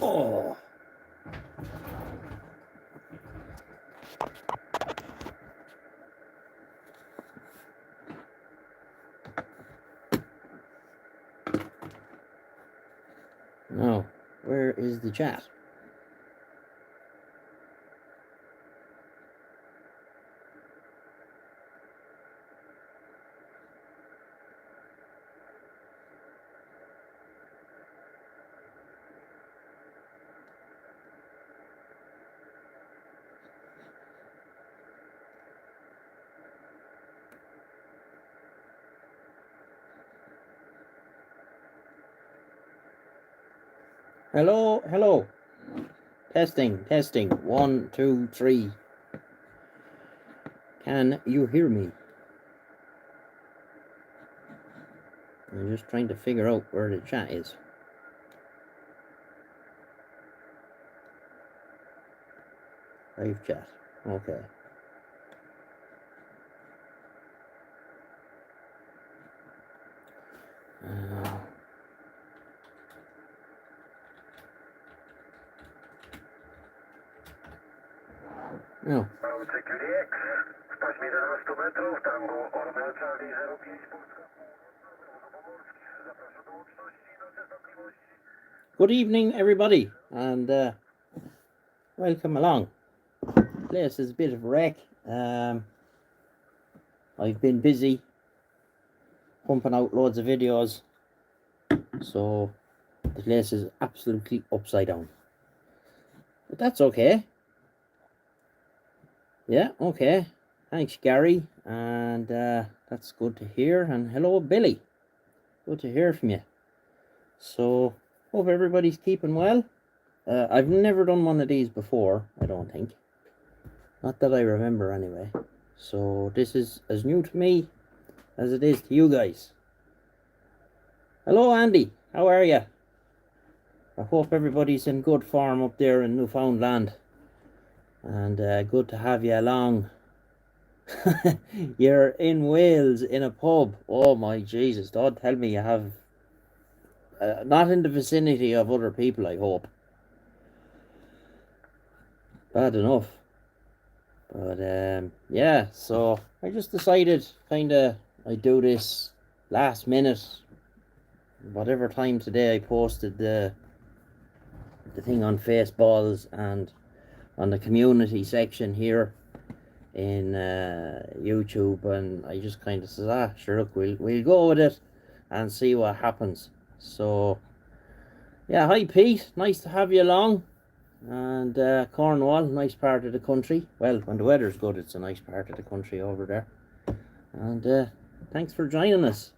Oh. Now, where is the chat? Hello, hello. Testing, testing. 1, 2, 3. Can you hear me? I'm just trying to figure out where the chat is. Live chat. Okay. No. Good evening, everybody, and welcome along. The place is a bit of a wreck. I've been busy pumping out loads of videos, so the place is absolutely upside down. But that's okay. Yeah, okay. Thanks, Gary, and that's good to hear. And hello, Billy. Good to hear from you. So, hope everybody's keeping well. I've never done one of these before, I don't think. Not that I remember, anyway. So, this is as new to me as it is to you guys. Hello, Andy. How are you? I hope everybody's in good form up there in Newfoundland. And good to have you along. You're in Wales in a pub. Oh my Jesus, don't tell me you have not in the vicinity of other people, I hope. Bad enough. But yeah, so I just decided I'd do this last minute. Whatever time today I posted the thing on Faceballs and on the community section here in YouTube, and I just kind of said, sure, look, we'll go with it and see what happens. So yeah, hi Pete, nice to have you along. And Cornwall, nice part of the country. Well, when the weather's good, it's a nice part of the country over there. And thanks for joining us.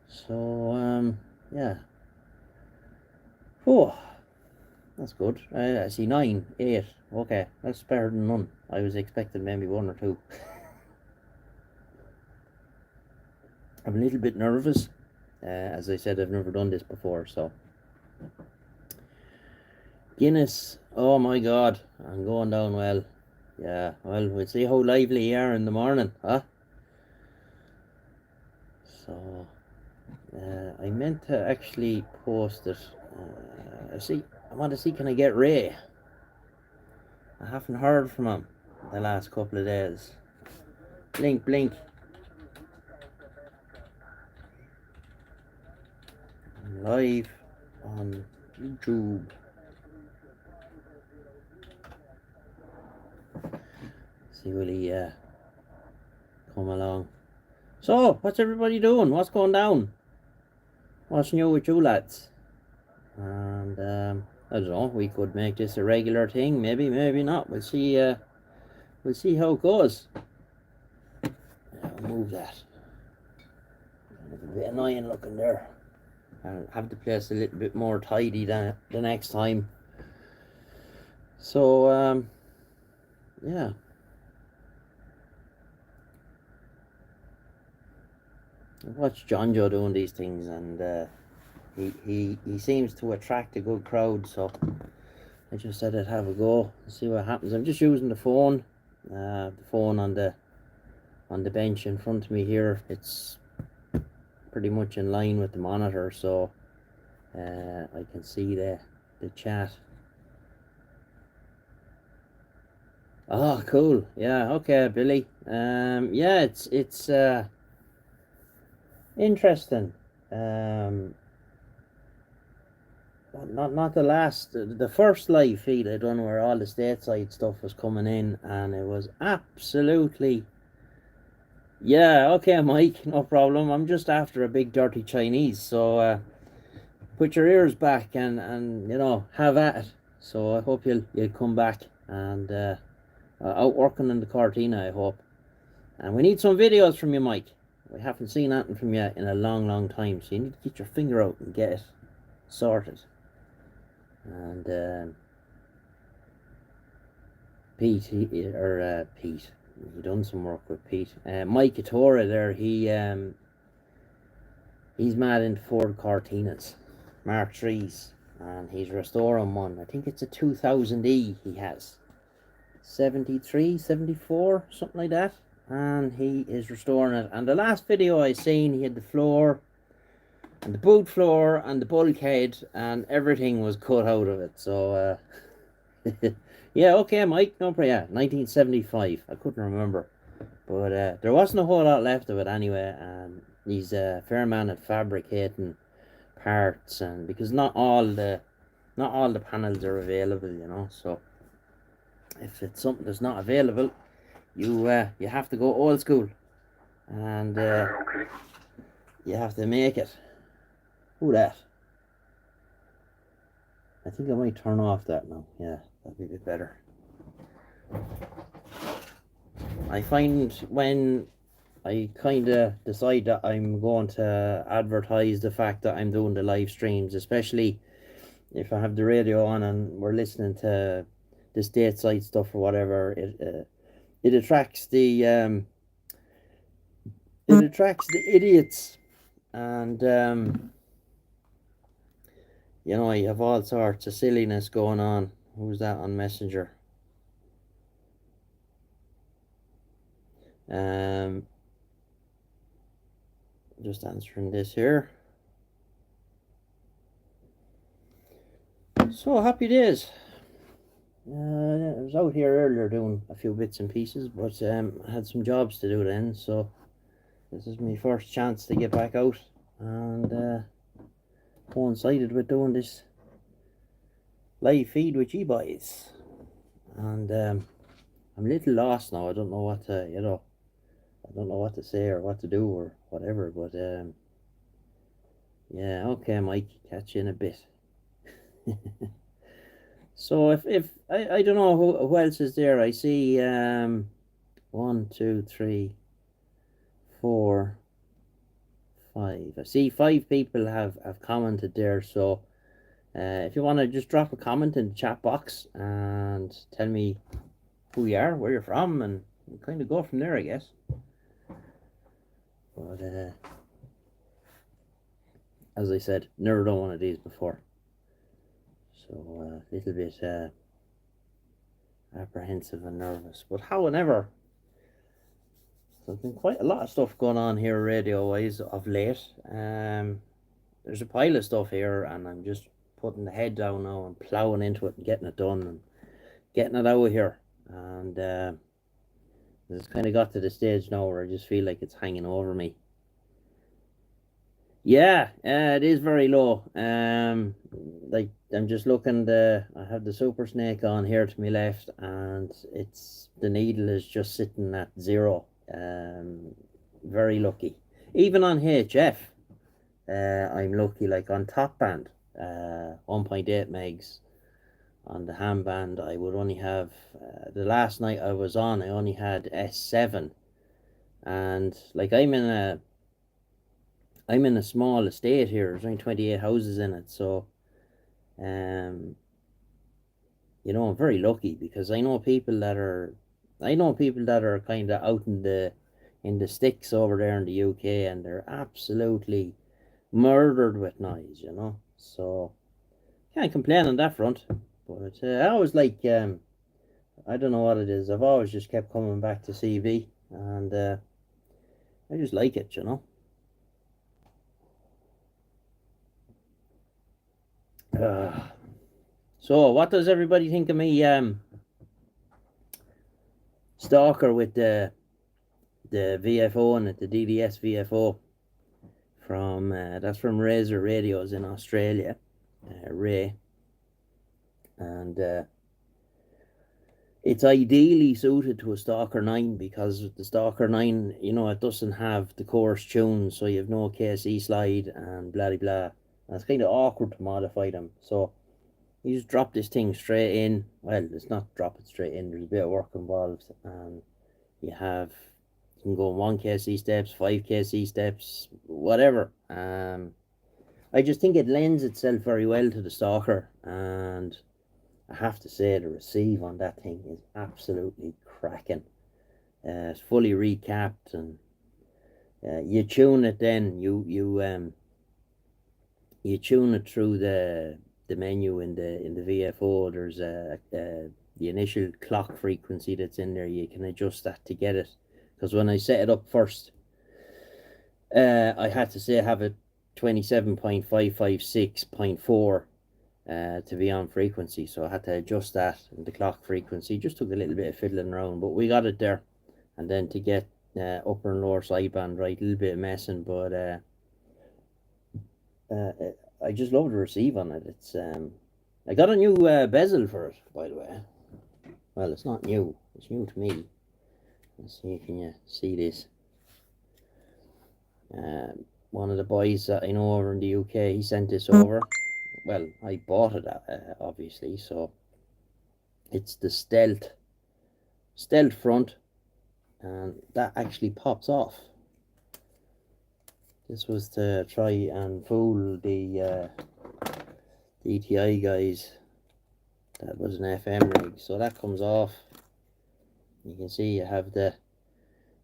So yeah. Oh, that's good. I see 9, 8. Okay, that's better than none. I was expecting maybe 1 or 2. I'm a little bit nervous. As I said, I've never done this before, so. Guinness, oh my God, I'm going down well. Yeah, well, we'll see how lively you are in the morning, huh? So, I meant to actually post it. I want to see, can I get Ray? I haven't heard from him the last couple of days. Blink, blink. I'm live on YouTube. See, will he come along? So, what's everybody doing? What's going down? What's new with you lads? And I don't know, we could make this a regular thing, maybe not. We'll see how it goes. I'll move that. It's a bit annoying looking there. I'll have the place a little bit more tidy than the next time. So yeah. I watch John Joe doing these things, and he seems to attract a good crowd, so I just said I'd have a go and see what happens. I'm just using the phone on the bench in front of me here. It's pretty much in line with the monitor, so I can see the chat. Oh, cool. Yeah, okay, Billy. Yeah, it's interesting. Not the last, the first live feed I done where all the stateside stuff was coming in, and it was absolutely. Yeah, okay, Mike, no problem. I'm just after a big dirty Chinese, so put your ears back and have at it. So I hope you'll come back and out working in the Cortina, I hope. And we need some videos from you, Mike. We haven't seen anything from you in a long, long time, so you need to get your finger out and get it sorted. And Pete, Pete, he done some work with Pete. Mike Atora there, he's mad into Ford Cortinas, Mark 3s, and he's restoring one. I think it's a 2000E he has. 73, 74, something like that. And he is restoring it. And the last video I seen, he had the floor and the boot floor and the bulkhead and everything was cut out of it. So yeah, okay, Mike, no problem. Yeah, 1975. I couldn't remember, but there wasn't a whole lot left of it anyway. And he's a fair man at fabricating parts, and because not all the panels are available, so if it's something that's not available, you have to go old school, and you have to make it. Who that? I think I might turn off that now. Yeah, that'd be a bit better. I find when I kind of decide that I'm going to advertise the fact that I'm doing the live streams, especially if I have the radio on and we're listening to the stateside stuff or whatever, it attracts the idiots, and you have all sorts of silliness going on. Who's that on Messenger? Just answering this here. So happy days. I was out here earlier doing a few bits and pieces, but I had some jobs to do then, so this is my first chance to get back out, and coincided with doing this live feed with you boys, and I'm a little lost now. I don't know what to, I don't know what to say or what to do or whatever, but yeah, okay, Mike, catch you in a bit. So if I don't know who else is there. I see 1, 2, 3, 4, 5. I see 5 people have commented there. So if you want to just drop a comment in the chat box and tell me who you are, where you're from, and we'll kind of go from there, I guess. But as I said, never done one of these before, so a little bit apprehensive and nervous. But however, there's been quite a lot of stuff going on here radio wise of late. There's a pile of stuff here, and I'm just putting the head down now and plowing into it and getting it done and getting it out of here. And it's kind of got to the stage now where I just feel like it's hanging over me. Yeah, it is very low. Like I'm just looking. I have the Super Snake on here to my left, and the needle is just sitting at 0. Very lucky. Even on HF, I'm lucky. Like on top band, 1.8 megs. On the ham band, I would only have the last night I was on, I only had S7, and like I'm in a small estate here. There's only 28 houses in it, so I'm very lucky, because I know people that are kind of out in the sticks over there in the UK, and they're absolutely murdered with noise, so can't complain on that front. But I always like, I don't know what it is, I've always just kept coming back to CV, and I just like it, So, what does everybody think of me stalker with the VFO and the DDS VFO from that's from Razor Radios in Australia, Ray, and it's ideally suited to a Stalker 9 because the Stalker 9, you know, it doesn't have the coarse tunes, so you have no KC slide and blah blah blah. And it's kind of awkward to modify them, so you just drop this thing straight in. Well, it's not drop it straight in. There's a bit of work involved, and you can go 1 kc steps, 5 kc steps, whatever. I just think it lends itself very well to the Stalker, and I have to say the receive on that thing is absolutely cracking. It's fully recapped, and you tune it. Then you tune it through the menu in the VFO. There's the initial clock frequency that's in there. You can adjust that to get it. Because when I set it up first, I had to say have it 27.556.4 to be on frequency, so I had to adjust that in the clock frequency. Just took a little bit of fiddling around, but we got it there. And then to get upper and lower sideband right, a little bit of messing, but I just love the receive on it. It's I got a new bezel for it, by the way. Well, it's not new, it's new to me. Let's see, can you see this? One of the boys that I know over in the UK, he sent this over. Well, I bought it obviously, so it's the stealth front, and that actually pops off. This was to try and fool the ETI guys. That was an FM rig, so that comes off. You can see you have the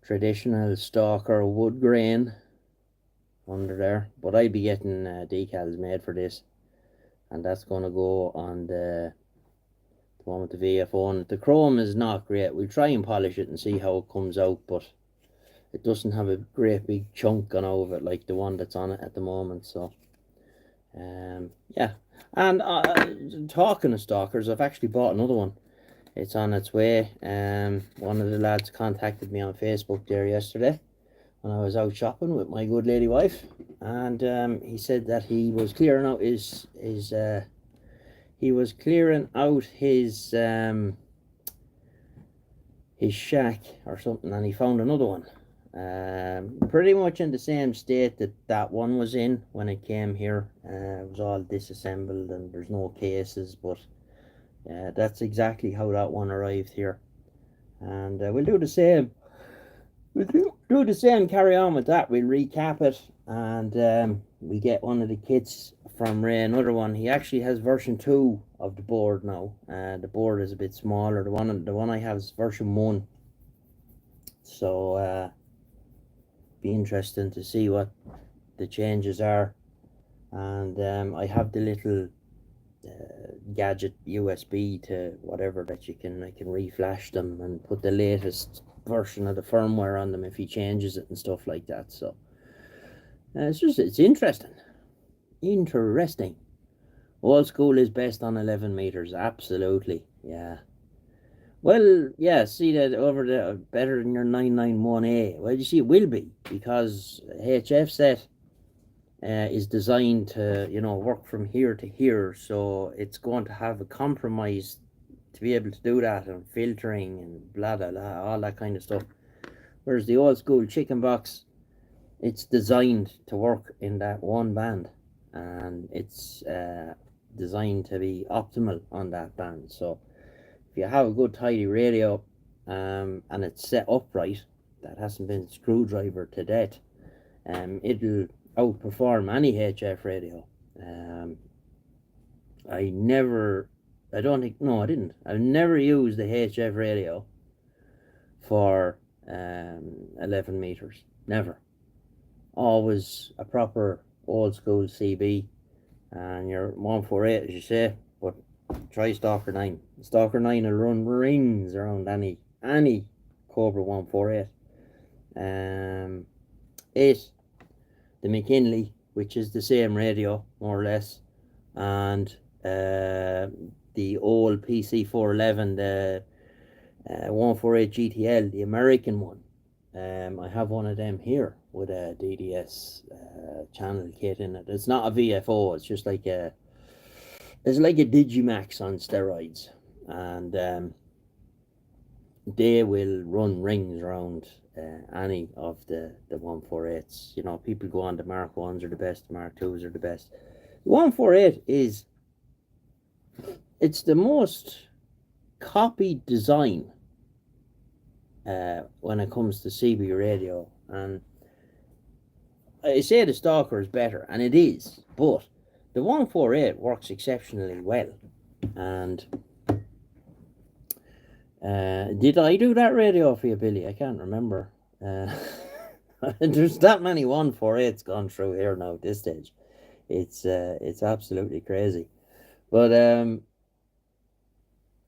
traditional Stalker wood grain under there, but I'd be getting decals made for this, and that's going to go on the one with the VFO. And the chrome is not great. We'll try and polish it and see how it comes out, but it doesn't have a great big chunk gone over it like the one that's on it at the moment. So yeah, and talking of Stalkers, I've actually bought another one. It's on its way. One of the lads contacted me on Facebook there yesterday when I was out shopping with my good lady wife, and he said that he was clearing out his shack or something, and he found another one, pretty much in the same state that one was in when it came here. It was all disassembled and there's no cases, but that's exactly how that one arrived here, and we'll do the same. We'll do the same, carry on with that. We'll recap it, and we get one of the kits from Ray, another one. He actually has version 2 of the board now. The board is a bit smaller. The one I have is version 1. So be interesting to see what the changes are. And I have the little gadget USB to whatever that I can reflash them and put the latest version of the firmware on them if he changes it and stuff like that. So it's interesting. Old school is best on 11 meters, absolutely. Yeah. Well, yeah, see that over there, better than your 991A. Well, you see, it will be, because HF set is designed to, you know, work from here to here, so it's going to have a compromise to be able to do that, and filtering and blah blah blah, all that kind of stuff. Whereas the old school chicken box, it's designed to work in that one band, and it's designed to be optimal on that band. So if you have a good tidy radio and it's set upright, that hasn't been screwdriver to death, it'll outperform any HF radio. I've never used the HF radio for 11 meters. Never. Always a proper old school CB, and your 148, as you say. But try Stalker 9. Stalker 9 will run rings around any Cobra 148. 8, the McKinley, which is the same radio more or less, and the old PC 411, the 148 GTL, the American one. I have one of them here with a DDS channel kit in it. It's not a VFO. It's just like it's like a Digimax on steroids, and they will run rings around any of the 148s. You know, people go on the Mark 1s are the best, the Mark 2s are the best. The 148 is, it's the most copied design when it comes to CB radio, and I say the Stalker is better, and it is, but the 148 works exceptionally well. And did I do that radio for you, Billy? I can't remember. There's that many 148s gone through here now at this stage. It's absolutely crazy. But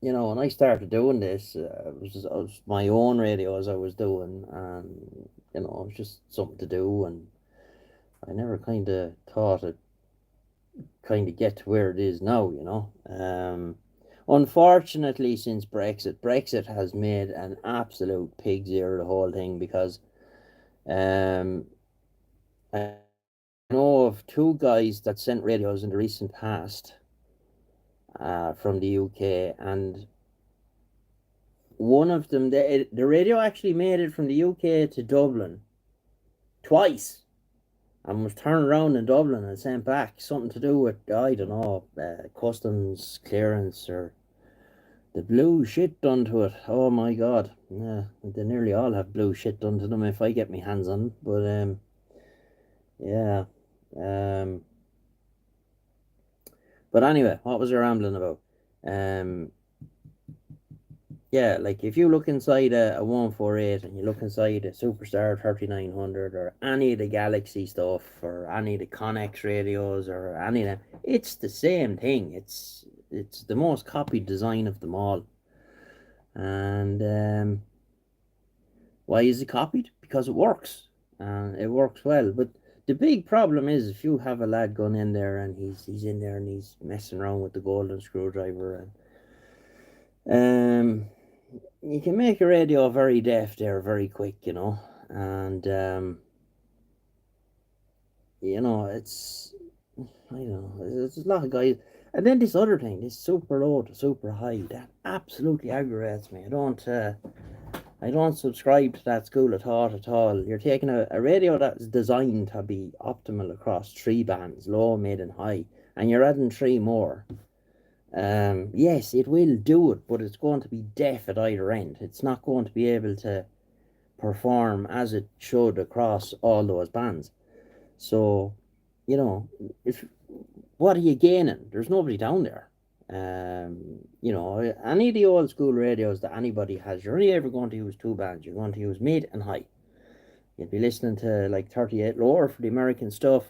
you know, when I started doing this, it was my own radios I was doing, and you know, it was just something to do, and I never kind of thought it kind of get to where it is now, you know. Unfortunately, since Brexit has made an absolute pig's ear of the whole thing, because um, I know of two guys that sent radios in the recent past from the UK, and one of them, the radio actually made it from the UK to Dublin twice, and was turned around in Dublin and sent back. Something to do with, I don't know, customs clearance, or the blue shit done to it. Oh my god. Yeah, they nearly all have blue shit done to them if I get my hands on them. But yeah. Um but anyway, what was I rambling about? Um yeah, like if you look inside a 148 and you look inside a Superstar 3900 or any of the Galaxy stuff or any of the Connex radios or any of them, it's the same thing. It's the most copied design of them all. And why is it copied? Because it works, and it works well. But the big problem is if you have a lad going in there and he's in there and he's messing around with the golden screwdriver, and you can make a radio very deaf there very quick, you know. And you know, I don't know, there's a lot of guys. And then this other thing, this super low to super high, that absolutely aggravates me. I don't subscribe to that school of thought at all. You're taking a radio that's designed to be optimal across three bands, low, mid, and high, and you're adding three more. Yes, it will do it, but it's going to be deaf at either end. It's not going to be able to perform as it should across all those bands. So, you know, if what are you gaining? There's nobody down there. You know, any of the old school radios that anybody has, you're only ever going to use two bands. You're going to use mid and high. You'd be listening to like 38 lower for the American stuff,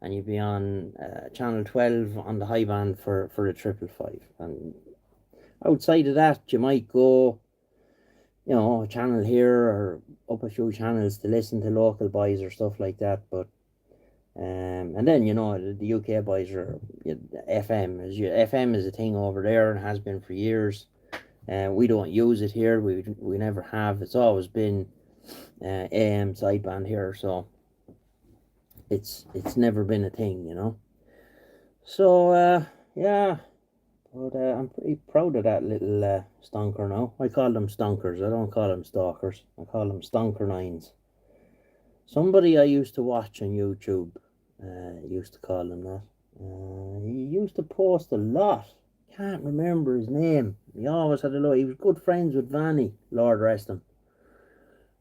and you'd be on channel 12 on the high band for the 555. And outside of that, you might go, you know, a channel here or up a few channels to listen to local boys or stuff like that. But and then you know the UK boys are FM is a thing over there and has been for years. We don't use it here. We never have. It's always been AM sideband here, so it's never been a thing, you know. So yeah, but I'm pretty proud of that little stonker now. I call them stonkers. I don't call them stalkers. I call them stonker nines. Somebody I used to watch on YouTube used to call him that. He used to post a lot. Can't remember his name. He always had a lot. He was good friends with Vanny, Lord rest him.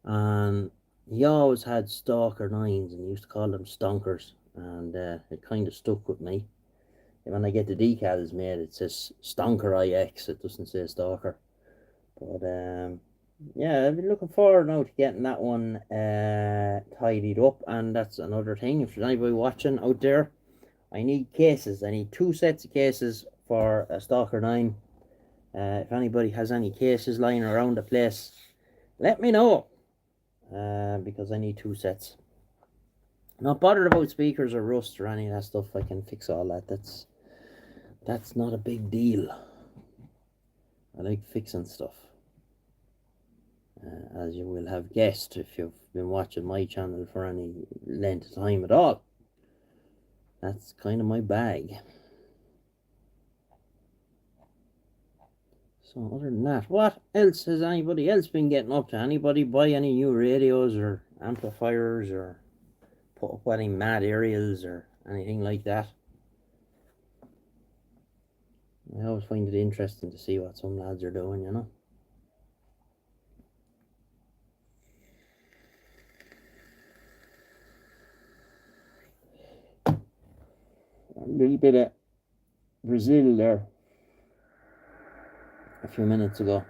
And he always had stalker nines, and he used to call them stonkers. And it kind of stuck with me. And when I get the decals made, it says Stonker IX. It doesn't say stalker. But yeah, I've been looking forward now to getting that one tidied up, and that's another thing. If there's anybody watching out there, I need cases. I need 2 sets of cases for a Stalker 9. If anybody has any cases lying around the place, let me know, because I need 2 sets. Not bothered about speakers or rust or any of that stuff. I can fix all that. that's not a big deal. I like fixing stuff. As you will have guessed if you've been watching my channel for any length of time at all. That's kind of my bag. So other than that, what else has anybody else been getting up to? Anybody buy any new radios or amplifiers or put up any mad aerials or anything like that? I always find it interesting to see what some lads are doing, you know. A little bit of Brazil there a few minutes ago.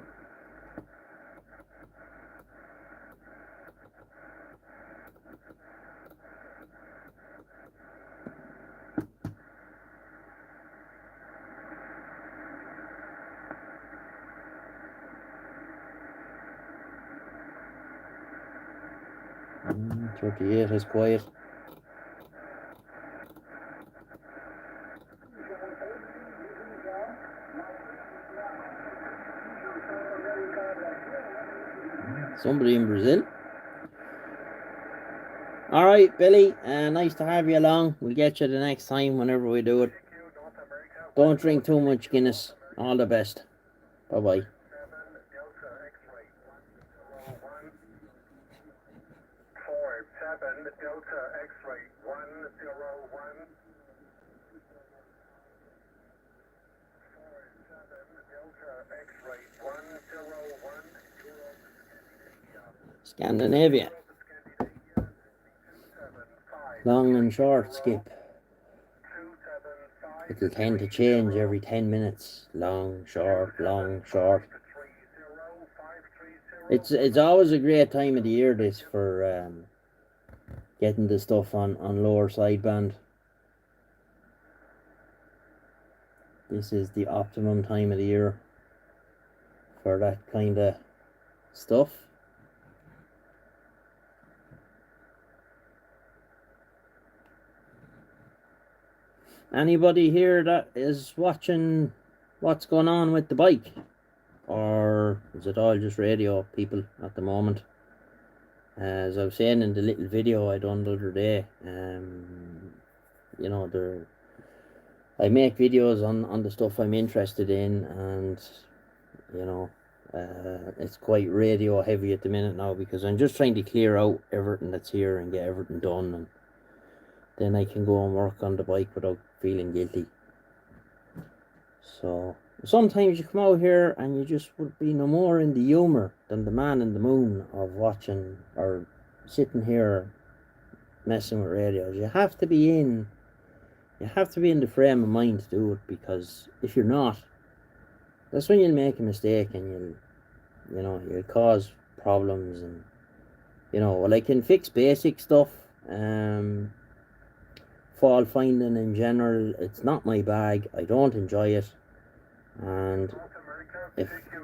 Mm, 38 is quiet. Somebody in Brazil. Alright, Billy, nice to have you along. We'll get you the next time whenever we do it. Don't drink too much Guinness. All the best. Bye-bye. Scandinavia. Long and short skip. It'll tend to change every 10 minutes. Long, short, long, short. It's always a great time of the year, this, for getting the stuff on lower sideband. This is the optimum time of the year for that kind of stuff. Anybody here that is watching what's going on with the bike? Or is it all just radio people at the moment? As I was saying in the little video I done the other day, you know, I make videos on the stuff I'm interested in, and you know, it's quite radio heavy at the minute now because I'm just trying to clear out everything that's here and get everything done, and then I can go and work on the bike without feeling guilty. So sometimes you come out here and you just would be no more in the humour than the man in the moon of watching or sitting here messing with radios. You have to be in the frame of mind to do it, because if you're not, that's when you'll make a mistake and you'll cause problems. And well, I can fix basic stuff. Fault finding in general, it's not my bag. I don't enjoy it, and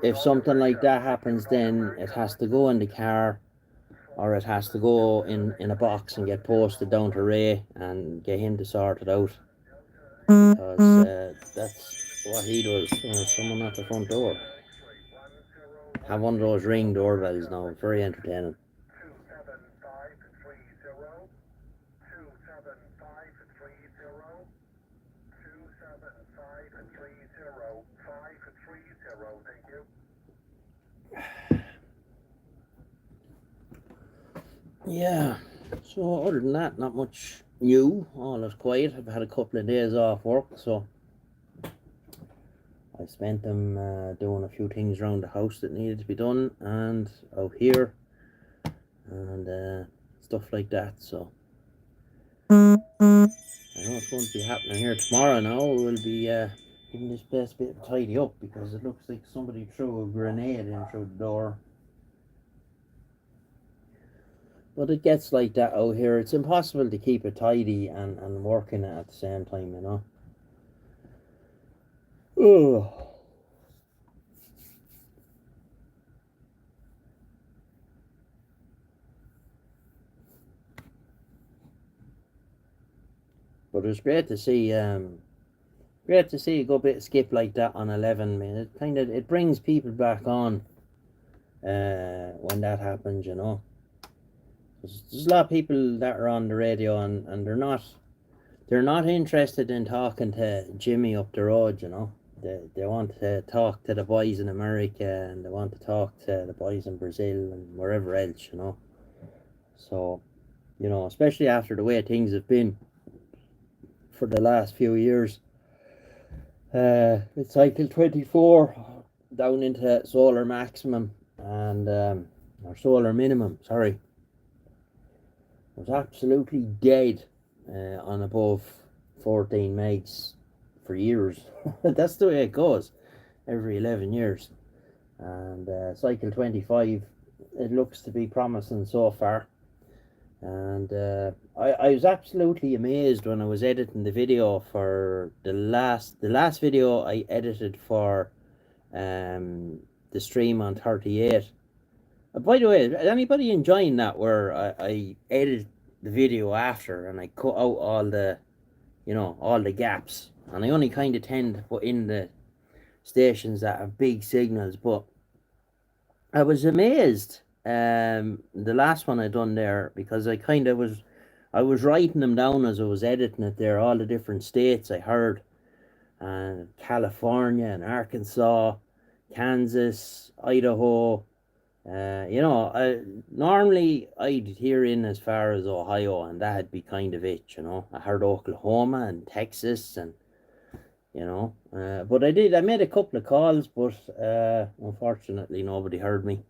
if something like that happens, then it has to go in the car, or it has to go in a box and get posted down to Ray and get him to sort it out, because that's what he does. Someone at the front door. Have one of those ring doorbells now. Very entertaining. Yeah, so other than that, not much new. All is quiet. I've had a couple of days off work, so I spent them doing a few things around the house that needed to be done, and out here, and stuff like that. So I know it's going to be happening here tomorrow. Now we'll be giving this place a bit of tidy up, because it looks like somebody threw a grenade in through the door. But it gets like that out here. It's impossible to keep it tidy and working at the same time, you know. Ugh. But it was great to see great to see a good bit of skip like that on 11, man. It brings people back on when that happens, you know. There's a lot of people that are on the radio and they're not interested in talking to Jimmy up the road, you know. They want to talk to the boys in America, and they want to talk to the boys in Brazil and wherever else, you know. So, you know, especially after the way things have been for the last few years, it's cycle 24 down into solar maximum and or solar minimum, sorry. It was absolutely dead on above 14 megs for years. That's the way it goes every 11 years. And cycle 25, it looks to be promising so far. And I was absolutely amazed when I was editing the video for the last video I edited for the stream on 38. By the way, is anybody enjoying that where I edit the video after and I cut out all the, you know, all the gaps, and I only kind of tend to put in the stations that have big signals. But I was amazed the last one I done there, because I was writing them down as I was editing it there, all the different states I heard, and California and Arkansas, Kansas, Idaho. You know, normally I'd hear in as far as Ohio, and that'd be kind of it, you know. I heard Oklahoma and Texas, and you know, but I made a couple of calls, but unfortunately nobody heard me,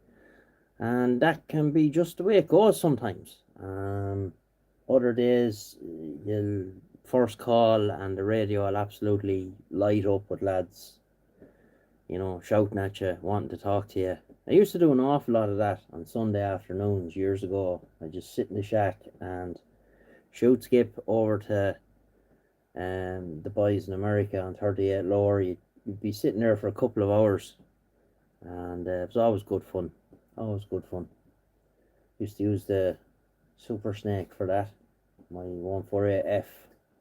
and that can be just the way it goes sometimes. Other days you'll first call and the radio will absolutely light up with lads, you know, shouting at you, wanting to talk to you. I used to do an awful lot of that on Sunday afternoons years ago. I just sit in the shack and shoot skip over to the boys in America on 38 lower. You'd be sitting there for a couple of hours, and it was always good fun. Always good fun. Used to use the Super Snake for that. My 148F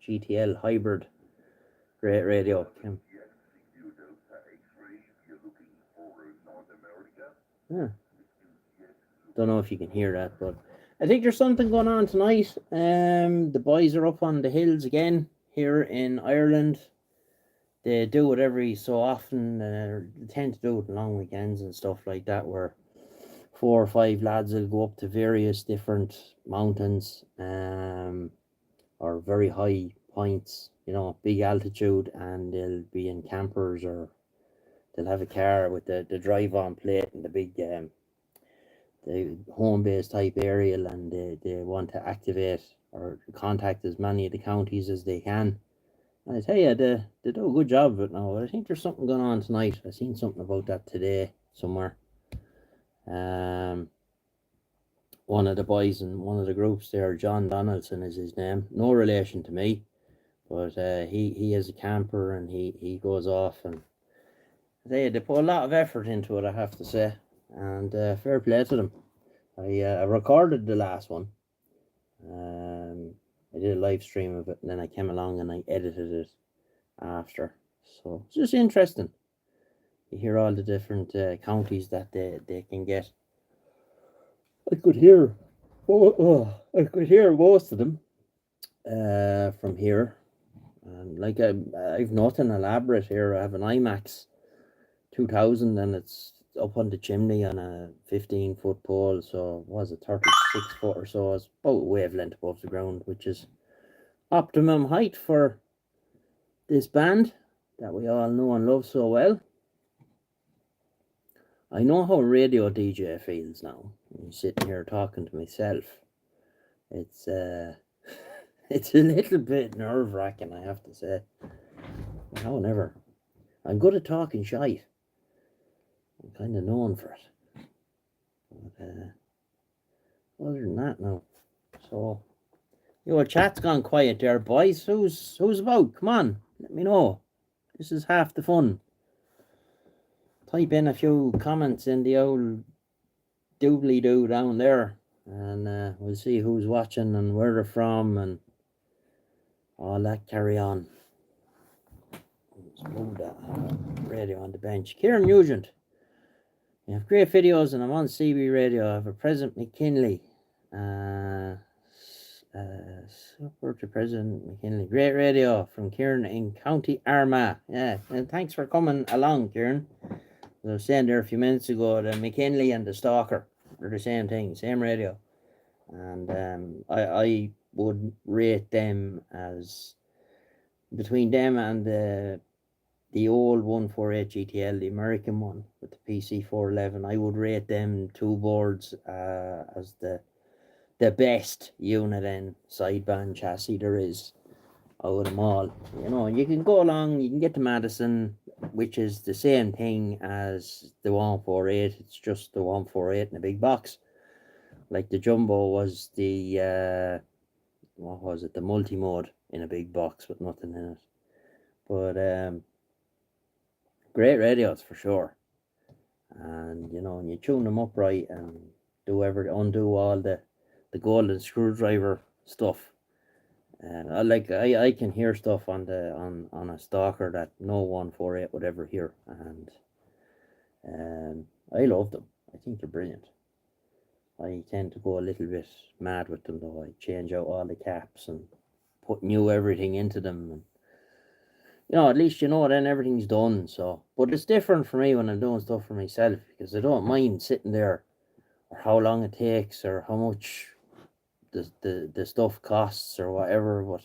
GTL hybrid. Great radio. Yeah. Don't know if you can hear that, but I think there's something going on tonight. The boys are up on the hills again here in Ireland. They do it every so often. They tend to do it on long weekends and stuff like that, where 4 or 5 lads will go up to various different mountains, or very high points, you know, big altitude, and they'll be in campers, or they'll have a car with the drive-on plate and the big the home-based type aerial, and they want to activate or contact as many of the counties as they can. And I tell you, they do a good job of it now. I think there's something going on tonight. I seen something about that today somewhere. One of the boys in one of the groups there, John Donaldson is his name. No relation to me, but he is a camper, and he goes off, and they put a lot of effort into it, I have to say, and fair play to them. I recorded the last one. I did a live stream of it, and then I came along and I edited it after. So it's just interesting. You hear all the different counties that they can get. I could hear most of them from here. And like I've nothing elaborate here. I have an IMAX 2000, and it's up on the chimney on a 15-foot pole. So was it 36 foot or so? It's about a wavelength above the ground, which is optimum height for this band that we all know and love so well. I know how a radio DJ feels now. I'm sitting here talking to myself. It's it's a little bit nerve-wracking, I have to say. However, I'm good at talking shite. I'm kind of known for it. But other than that, no. So, your chat's gone quiet there, boys. Who's about? Come on, let me know. This is half the fun. Type in a few comments in the old doobly-doo down there, and we'll see who's watching and where they're from and all that carry on. Move that radio on the bench. Kieran Nugent. You have great videos and I'm on CB radio. I have a President McKinley. Super to President McKinley. Great radio from Kieran in County Armagh. Yeah, and thanks for coming along, Kieran. As I was saying there a few minutes ago, the McKinley and the Stalker are the same thing, same radio. And I would rate them as between them and the old 148 GTL, the American one with the PC 411. I would rate them two boards as the best unit and sideband chassis there is out of them all. You know, you can go along, you can get to Madison, which is the same thing as the 148. It's just the 148 in a big box. Like the Jumbo was the what was it, the multi-mode in a big box with nothing in it. But great radios for sure. And you know, when you tune them up right and undo all the golden screwdriver stuff. I can hear stuff on a Stalker that no 148 would ever hear, and I love them. I think they're brilliant. I tend to go a little bit mad with them though. I change out all the caps and put new everything into them, and you know, at least you know then everything's done. So, but it's different for me when I'm doing stuff for myself because I don't mind sitting there or how long it takes or how much the stuff costs or whatever. But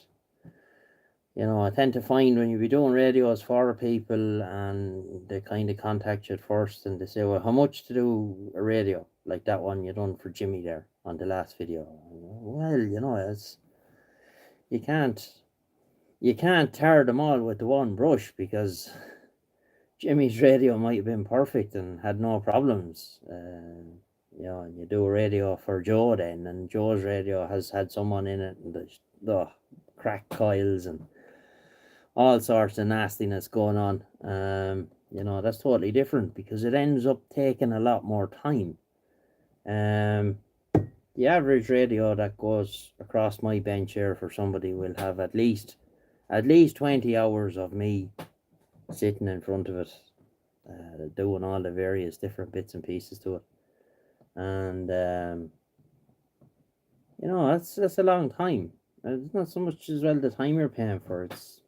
you know, I tend to find when you be doing radios for people and they kind of contact you at first and they say, well, how much to do a radio like that one you done for Jimmy there on the last video? Well, you know, it's you can't tar them all with the one brush because Jimmy's radio might have been perfect and had no problems. You know, and you do a radio for Joe then, and Joe's radio has had someone in it, and the cracked coils and all sorts of nastiness going on. You know, that's totally different because it ends up taking a lot more time. The average radio that goes across my bench here for somebody will have at least 20 hours of me sitting in front of it, doing all the various different bits and pieces to it. And you know, that's a long time. It's not so much as well the time you're paying for, it's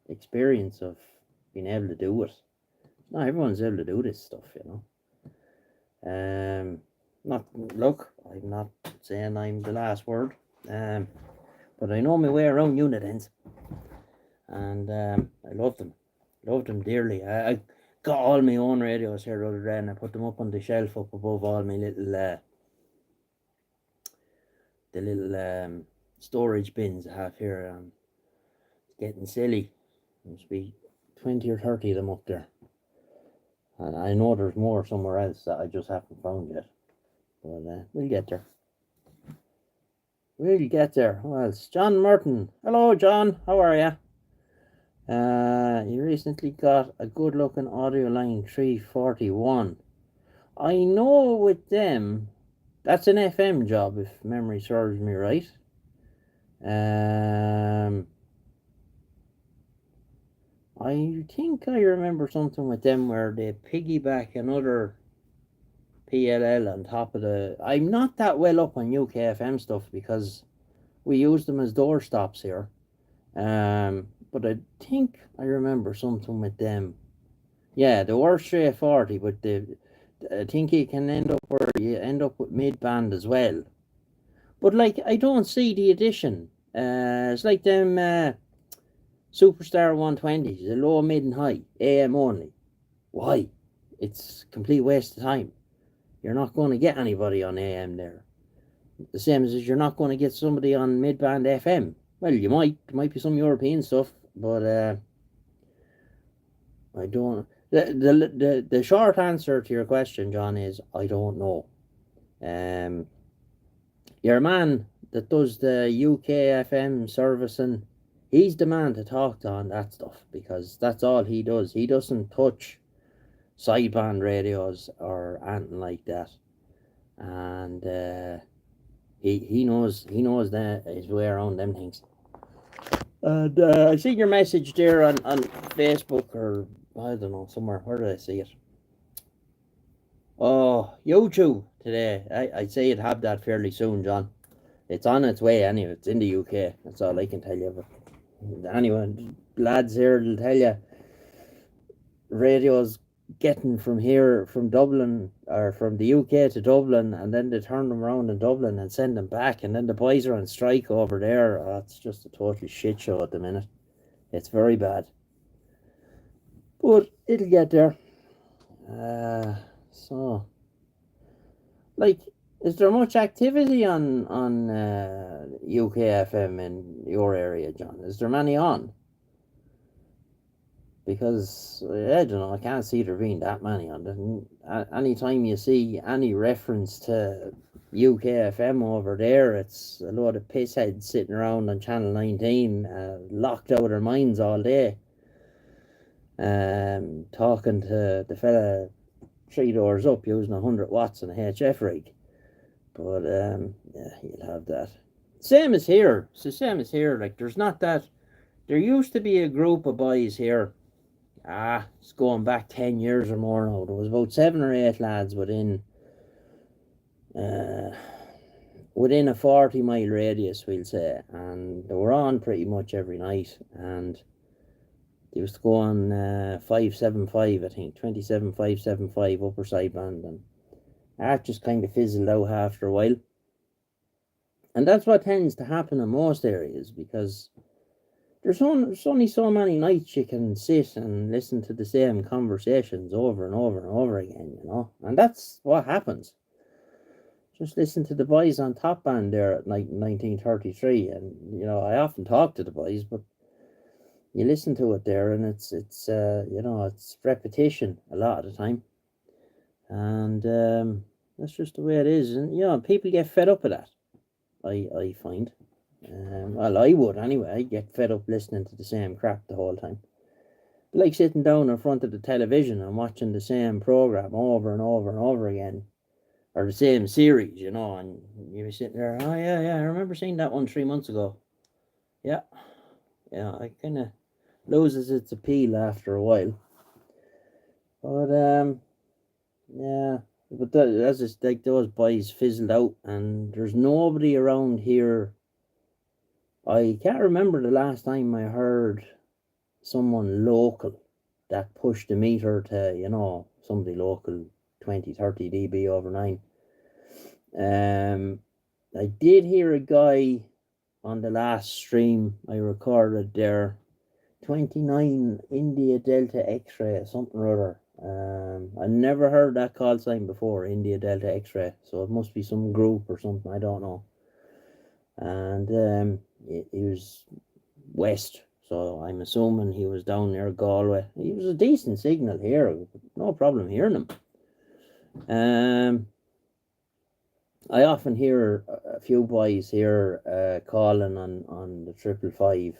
experience of being able to do it. Not everyone's able to do this stuff, you know. Look, I'm not saying I'm the last word, but I know my way around unit ends, and I love them dearly. I got all my own radios here the other day and I put them up on the shelf up above all my little the little storage bins I have here. It's getting silly. There must be 20 or 30 of them up there, and I know there's more somewhere else that I just haven't found yet, but we'll get there. Well, it's John Merton. Hello John, how are you? You recently got a good looking audio line 341. I know with them, that's an FM job if memory serves me right. I think I remember something with them where they piggyback another PLL on top of the... I'm not that well up on UK FM stuff because we use them as door stops here. But I think I remember something with them. Yeah, they were straight 40, but I think you can end up where you end up with mid-band as well. But like, I don't see the addition. It's like them Superstar 120s, the low, mid and high, AM only. Why? It's a complete waste of time. You're not going to get anybody on AM there. The same as you're not going to get somebody on mid-band FM. Well, you might. There might be some European stuff, but I don't... The short answer to your question, John, is I don't know. Your man that does the UK FM servicing, he's the man to talk to on that stuff because that's all he does. He doesn't touch sideband radios or anything like that, and he knows that his way around them things. And I seen your message there on Facebook, or I don't know, somewhere. Where did I see it? Oh, YouTube today. I'd say you'd have that fairly soon, John. It's on its way anyway. It's in the UK. That's all I can tell you. But anyway, lads here will tell you radio's getting from here, from Dublin, or from the UK to Dublin, and then they turn them around in Dublin and send them back, and then the boys are on strike over there. Oh, it's just a total shit show at the minute. It's very bad. But it'll get there. So, like, is there much activity on UK FM in your area, John? Is there many on? Because I don't know, I can't see there being that many on it. Any time you see any reference to UK FM over there, it's a load of pissheads sitting around on Channel 19, locked out of their minds all day, talking to the fella 3 doors up using 100 watts on a HF rig. But yeah, you'll have that. Same as here. So same as here. Like there's not that. There used to be a group of boys here. It's going back 10 years or more now. There was about 7 or 8 lads uh, within a 40-mile radius, we'll say, and they were on pretty much every night. And they used to go on 575, I think, 27575 upper sideband, and that just kind of fizzled out after a while. And that's what tends to happen in most areas, because there's only so many nights you can sit and listen to the same conversations over and over and over again, and that's what happens. Just listen to the boys on Top Band there at night in 1933, and I often talk to the boys, but you listen to it there, and it's it's repetition a lot of the time, and that's just the way it is, and people get fed up with that. I find. Well, I would anyway. I'd get fed up listening to the same crap the whole time. Like sitting down in front of the television and watching the same program over and over and over again, or the same series, and you be sitting there. Oh yeah, I remember seeing that one 3 months ago. Yeah, yeah. It kind of loses its appeal after a while. But yeah. But that's just like those boys fizzled out, and there's nobody around here. I can't remember the last time I heard someone local that pushed the meter to, somebody local 20, 30 dB over 9. I did hear a guy on the last stream I recorded there, 29 India Delta X-ray, something or other. I never heard that call sign before, India Delta X-ray, so it must be some group or something, I don't know. And he was west, so I'm assuming he was down near Galway. He was a decent signal here, no problem hearing him. I often hear a few boys here calling on the 555,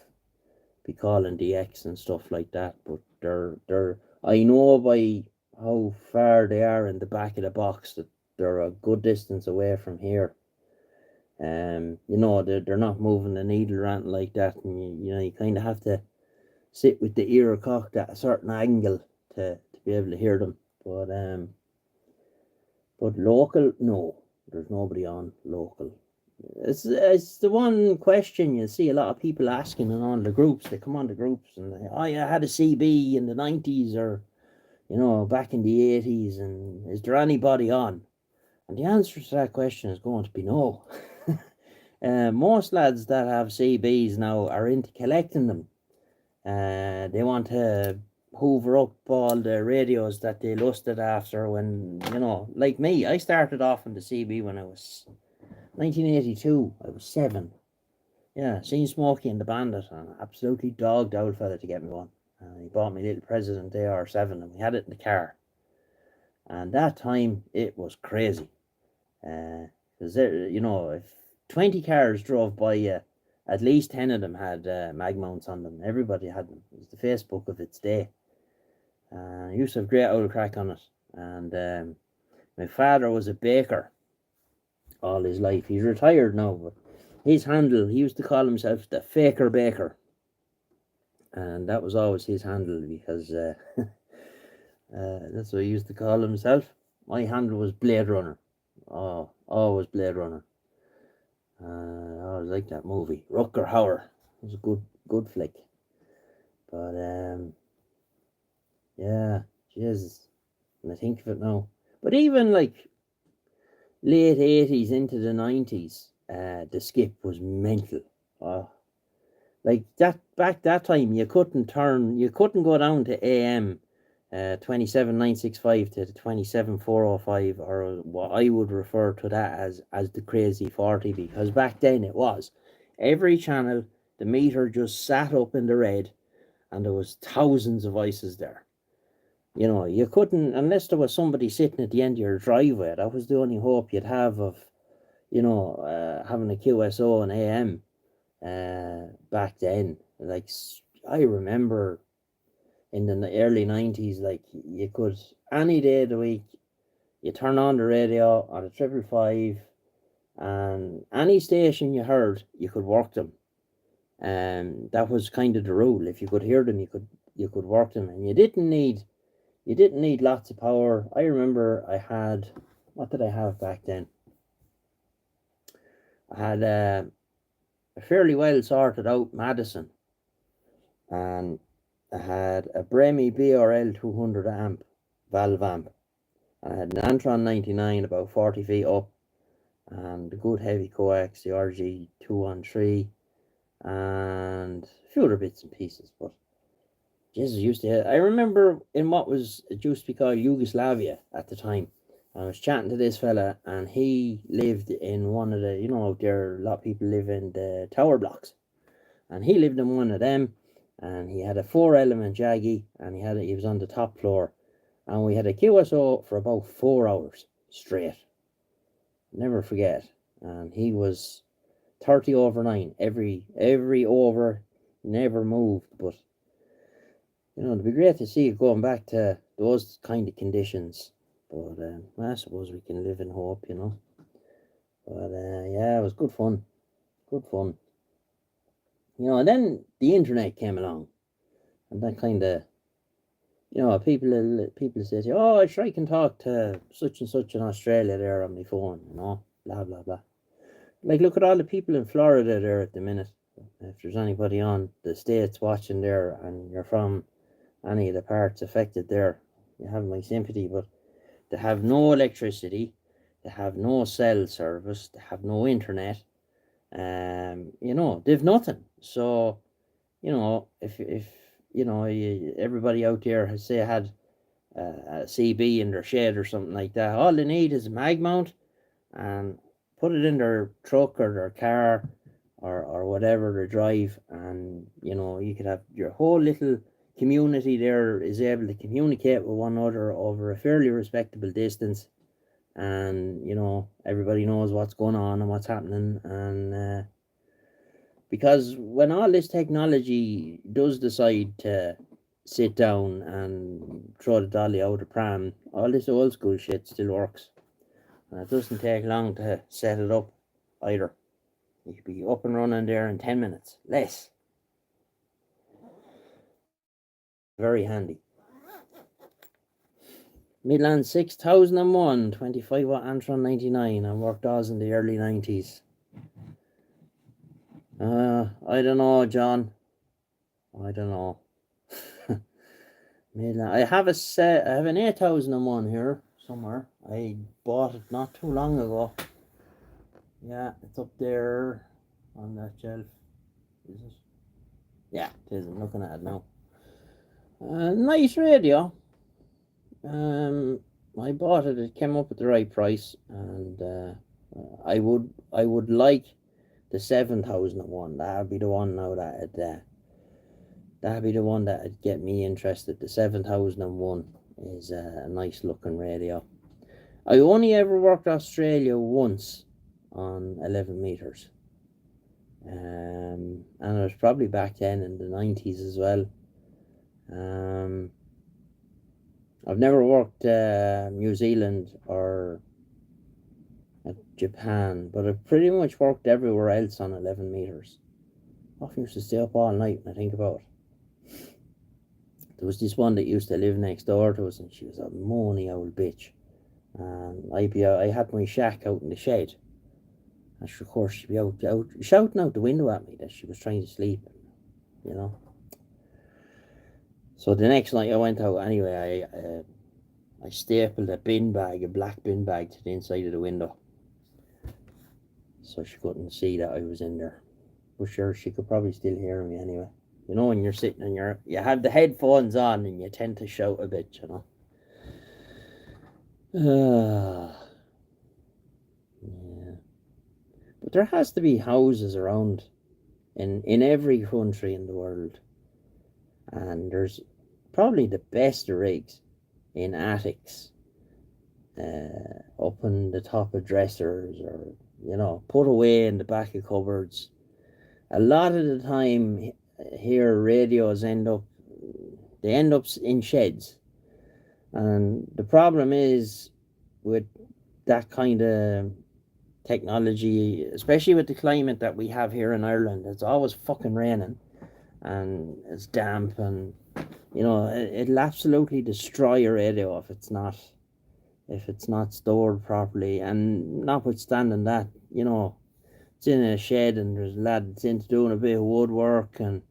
be calling DX and stuff like that, but they're I know by how far they are in the back of the box that they're a good distance away from here. They're not moving the needle or anything like that, and you kind of have to sit with the ear cocked at a certain angle to be able to hear them. But local, no, there's nobody on local. It's the one question you see a lot of people asking on the groups. They come on the groups and I had a CB in the 90s, or back in the 80s, and is there anybody on? And the answer to that question is going to be no. Most lads that have CBs now are into collecting them. They want to hoover up all the radios that they lusted after when, like me, I started off in the CB when I was 1982. I was 7. Yeah, seen Smokey and the Bandit, and absolutely dogged old fella to get me one. And he bought me little President AR7, and we had it in the car. And that time, it was crazy. Because if 20 cars drove by you, at least 10 of them had mag mounts on them. Everybody had them. It was the Facebook of its day. I used to have great old crack on it. And my father was a baker all his life. He's retired now, but his handle, he used to call himself the Faker Baker. and that was always his handle because that's what he used to call himself. My handle was Blade Runner. Oh, always Blade Runner. I always liked that movie. Rutger Hauer. It was a good flick. But yeah, Jesus, when I think of it now. But even like late 80s into the 90s, the skip was mental. Oh, like that back that time, you couldn't go down to AM 27965 to the 27405, or what I would refer to that as the crazy 40, because back then it was every channel, the meter just sat up in the red, and there was thousands of voices there. You know, you couldn't, unless there was somebody sitting at the end of your driveway. That was the only hope you'd have of, having a QSO and AM back then. Like, I remember in the early 90s, like, you could, any day of the week, you turn on the radio on a 555, and any station you heard, you could work them. And that was kind of the rule. If you could hear them, you could work them, and you didn't need lots of power. I remember what did I have back then? I had a fairly well sorted out Madison, and I had a Bremy BRL 200 amp, valve amp. I had an Antron 99 about 40 feet up, and a good heavy coax, the RG 213, and a few other bits and pieces. But Jesus used to. I remember in what was it used to be called Yugoslavia at the time. I was chatting to this fella, and he lived in one of the, out there, a lot of people live in the tower blocks, and he lived in one of them, and he had a 4-element Jaggy, and he was on the top floor, and we had a QSO for about 4 hours straight. Never forget. And he was 30 over 9 every over, never moved. But it'd be great to see it going back to those kind of conditions. But I suppose we can live in hope. But yeah, it was good fun. Good fun. And then the internet came along, and that kind of, people say to you, "Oh, sure, I can talk to such and such in Australia there on my phone," blah blah blah. Like, look at all the people in Florida there at the minute. If there's anybody on the States watching there, and you're from any of the parts affected there, you have my sympathy. But they have no electricity, they have no cell service, they have no internet. They've nothing. So, if everybody out there has, say, had a CB in their shed or something like that, all they need is a mag mount, and put it in their truck or their car, or whatever they drive, and you could have your whole little community there is able to communicate with one another over a fairly respectable distance, and everybody knows what's going on and what's happening. And because when all this technology does decide to sit down and throw the dolly out of the pram, all this old school shit still works. And it doesn't take long to set it up either. You could be up and running there in 10 minutes, less. Very handy. Midland 6001, 25 watt Antron 99, and worked those in the early 90s. I don't know, John. I don't know. Midland. I have an 8001 here somewhere. I bought it not too long ago. Yeah, it's up there on that shelf. Is it? Yeah, it is. I'm looking at it now. Nice radio. I bought it. It came up at the right price, and I would like the 7001. That'd be the one now that'd be the one that'd get me interested. The 7001 is a nice looking radio. I only ever worked Australia once on 11 meters. And it was probably back then in the 90s as well. I've never worked New Zealand or Japan, but I've pretty much worked everywhere else on 11 meters. I often used to stay up all night when I think about it. there was this one that used to live next door to us, and she was a moany old bitch. And I had my shack out in the shed. And of course, she'd be out shouting out the window at me that she was trying to sleep, you know. So the next night I went out anyway. I stapled a black bin bag to the inside of the window, so she couldn't see that I was in there. But sure, she could probably still hear me anyway. You know, when you're sitting and you have the headphones on and you tend to shout a bit, you know. Yeah. But there has to be houses around in every country in the world, and there's probably the best rigs in attics, up on the top of dressers, or you know, put away in the back of cupboards. A lot of the time here, radios end up in sheds, and the problem is with that kind of technology, especially with the climate that we have here in Ireland. It's always fucking raining and it's damp, and you know, it'll absolutely destroy your radio if it's not stored properly. And notwithstanding that, you know, it's in a shed and there's a lad that's into doing a bit of woodwork and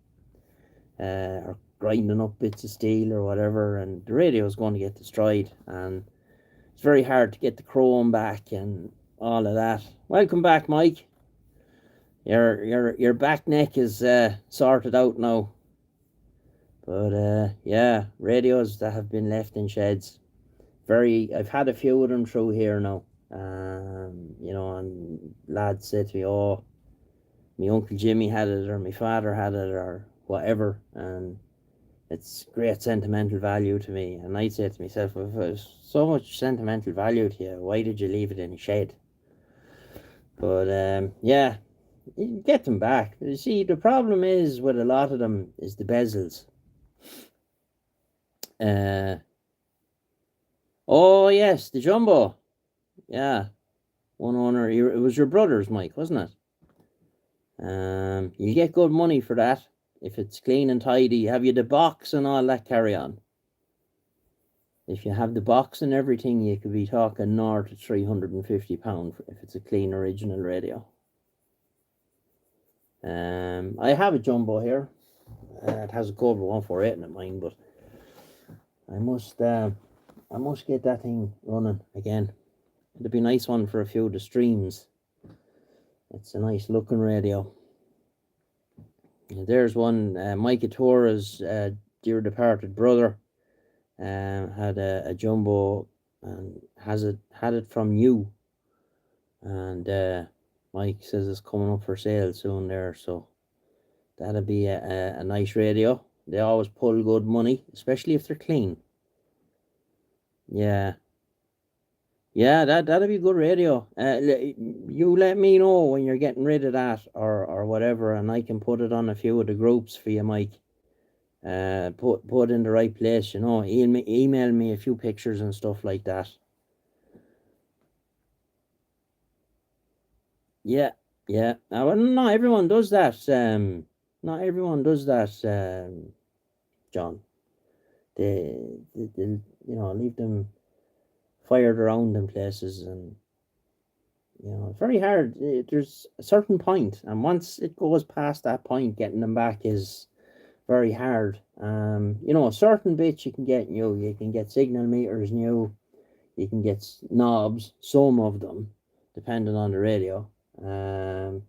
or grinding up bits of steel or whatever, and the radio is going to get destroyed, and it's very hard to get the chrome back and all of that. Welcome back, Mike. Your back neck is sorted out now. But yeah, radios that have been left in sheds. I've had a few of them through here now. You know, and lads said to me, "Oh, my Uncle Jimmy had it, or my father had it, or whatever," and it's great sentimental value to me. And I say to myself, if there's so much sentimental value to you, why did you leave it in a shed? But yeah, you can get them back. You see, the problem is with a lot of them is the bezels. Oh yes, the jumbo. Yeah, one owner. It was your brother's, Mike, wasn't it? You get good money for that if it's clean and tidy. Have you the box and all that carry on? If you have the box and everything, you could be talking north of £350 if it's a clean original radio. I have a jumbo here. It has a Cobra 148 in it, mine, but I must get that thing running again. It'd be a nice one for a few of the streams. It's a nice looking radio. And there's one, Mike Atura's dear departed brother had a jumbo and had it from you, and Mike says it's coming up for sale soon there, so that'll be a nice radio. They always pull good money, especially if they're clean. Yeah, that'll be a good radio. You let me know when you're getting rid of that or whatever, and I can put it on a few of the groups for you, Mike. Put in the right place, you know. Email me a few pictures and stuff like that. Yeah. Well, not everyone does that. Not everyone does that, John. They you know, leave them fired around in places, and you know, it's very hard. There's a certain point, and once it goes past that point, getting them back is very hard. You know, certain bits you can get new. You can get signal meters new. You can get knobs, some of them, depending on the radio. The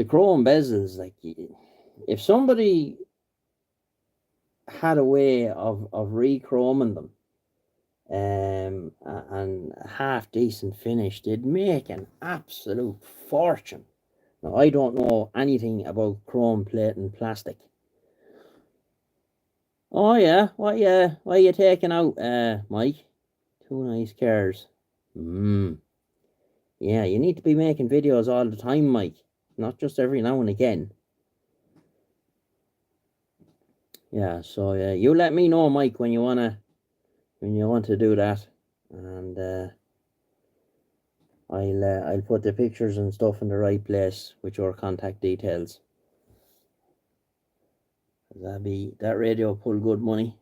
chrome bezels, like, if somebody had a way of re-chroming them, and half decent finish, they'd make an absolute fortune. Now, I don't know anything about chrome plate and plastic. Oh yeah, what are you taking out, Mike? Two nice cars. Yeah, you need to be making videos all the time, Mike. Not just every now and again. Yeah, so you let me know, Mike, when you want to do that, and I'll put the pictures and stuff in the right place with your contact details. That radio pull good money.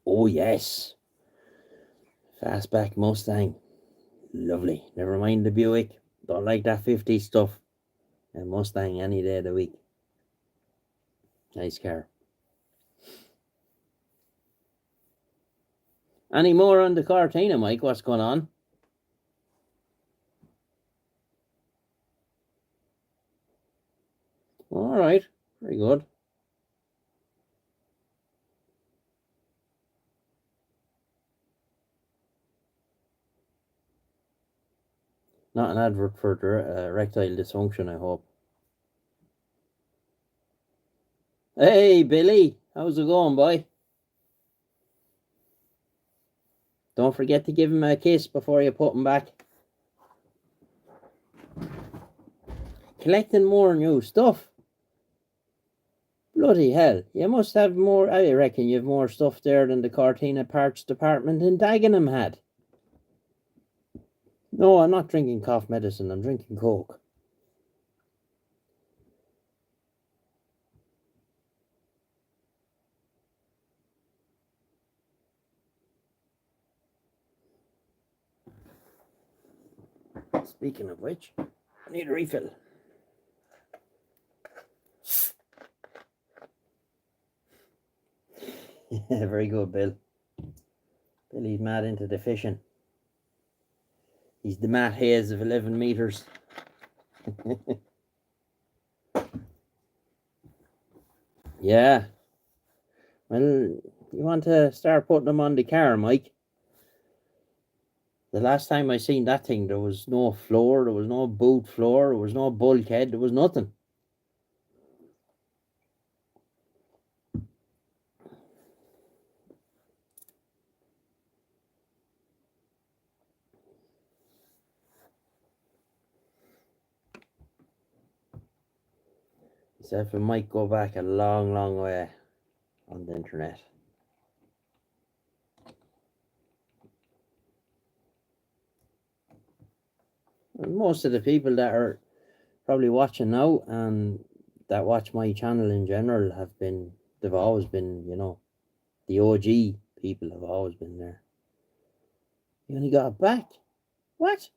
Oh yes, fastback Mustang, lovely. Never mind the Buick. Don't like that 50 stuff. And Mustang any day of the week. Nice car. Any more on the Cortina, Mike? What's going on? All right, very good. Not an advert for erectile dysfunction, I hope. Hey, Billy, how's it going, boy? Don't forget to give him a kiss before you put him back. Collecting more new stuff. Bloody hell, you must have more. I reckon you have more stuff there than the Cortina parts department in Dagenham had. No, I'm not drinking cough medicine, I'm drinking Coke. Speaking of which, I need a refill. Yeah, very good, Bill. Billy's mad into the fishing. He's the Matt Hayes of 11 metres. Yeah. Well, you want to start putting them on the car, Mike? The last time I seen that thing, there was no floor, there was no boot floor, there was no bulkhead, there was nothing. Except it might go back a long, long way on the internet. And most of the people that are probably watching now and that watch my channel in general they've always been, the OG people have always been there. You only got it back? What?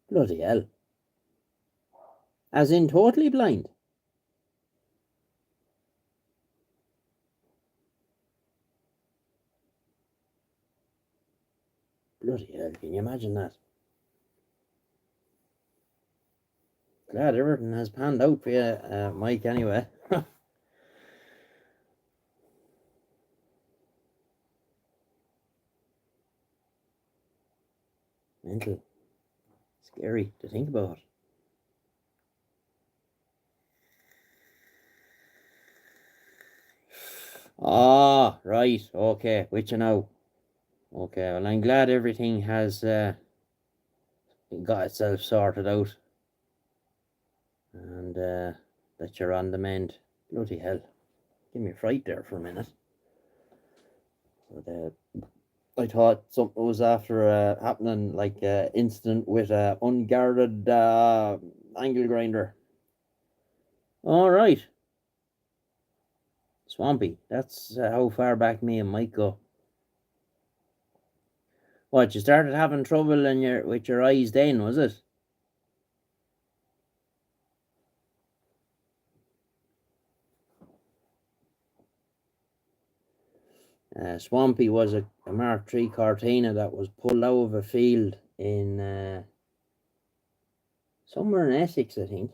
Bloody hell. As in totally blind? Bloody hell, can you imagine that? Glad everything has panned out for you, Mike, anyway. Mental. Scary to think about. Ah, right, okay, which you know. Okay, well, I'm glad everything has got itself sorted out. And that you're on the mend. Bloody hell. Give me a fright there for a minute. But I thought something was after happening, like incident with unguarded angle grinder. All right. Swampy. That's how far back me and Mike go. What, you started having trouble with your eyes then, was it? Swampy was a Mark III Cortina that was pulled out of a field in somewhere in Essex, I think.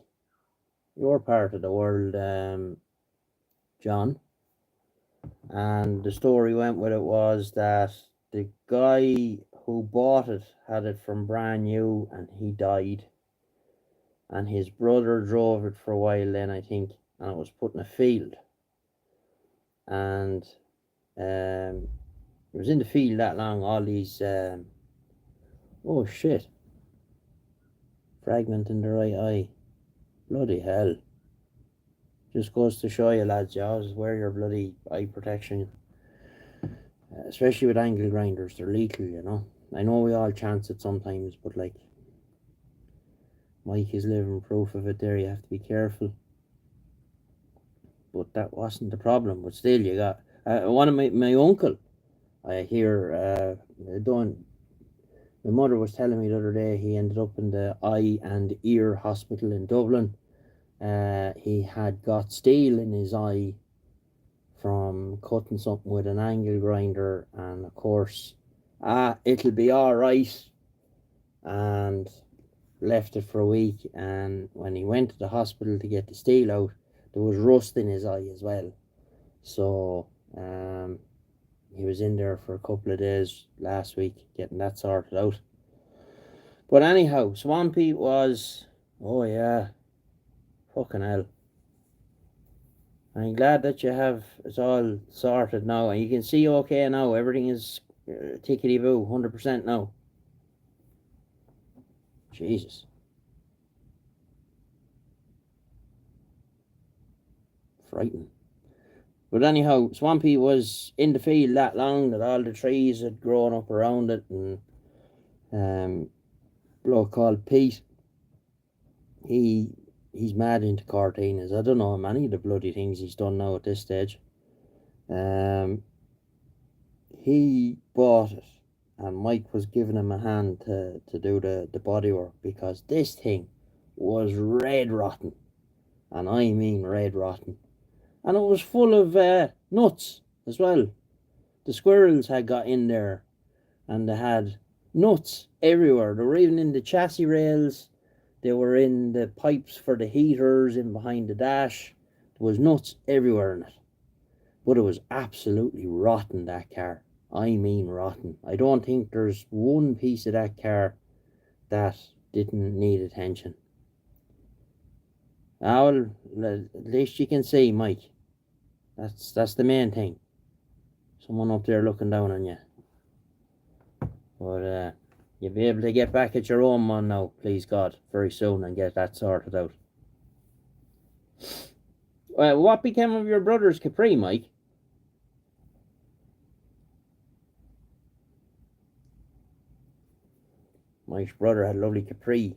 Your part of the world, John. And the story went with it was that the guy who bought it had it from brand new and he died. And his brother drove it for a while then, I think, and it was put in a field. And it was in the field that long, all these oh shit. Fragment in the right eye. Bloody hell. Just goes to show you, lads, you always wear your bloody eye protection. Especially with angle grinders, they're lethal, I know we all chance it sometimes, but like Mike is living proof of it there. You have to be careful. But that wasn't the problem. But still, you got one of my uncle. I hear done. My mother was telling me the other day he ended up in the eye and ear hospital in Dublin. He had got steel in his eye from cutting something with an angle grinder, and of course, it'll be all right, and left it for a week. And when he went to the hospital to get the steel out, there was rust in his eye as well. So he was in there for a couple of days last week getting that sorted out. But anyhow, Swampy was, oh yeah, fucking hell. I'm glad that you have it all sorted now, and you can see okay now. Everything is tickety boo, 100% now. Jesus. Frightening. But anyhow, Swampy was in the field that long that all the trees had grown up around it, and bloke called Pete, he's mad into carteeners. I don't know how many of the bloody things he's done now at this stage. He bought it, and Mike was giving him a hand to do the body work, because this thing was red rotten, and I mean red rotten. And it was full of nuts as well. The squirrels had got in there, and they had nuts everywhere. They were even in the chassis rails. They were in the pipes for the heaters in behind the dash. There was nuts everywhere in it. But it was absolutely rotten, that car. I mean rotten. I don't think there's one piece of that car that didn't need attention. Well, at least you can see, Mike. That's the main thing. Someone up there looking down on you. But you'll be able to get back at your own man now, please God, very soon, and get that sorted out. What became of your brother's Capri, Mike? Mike's brother had a lovely Capri.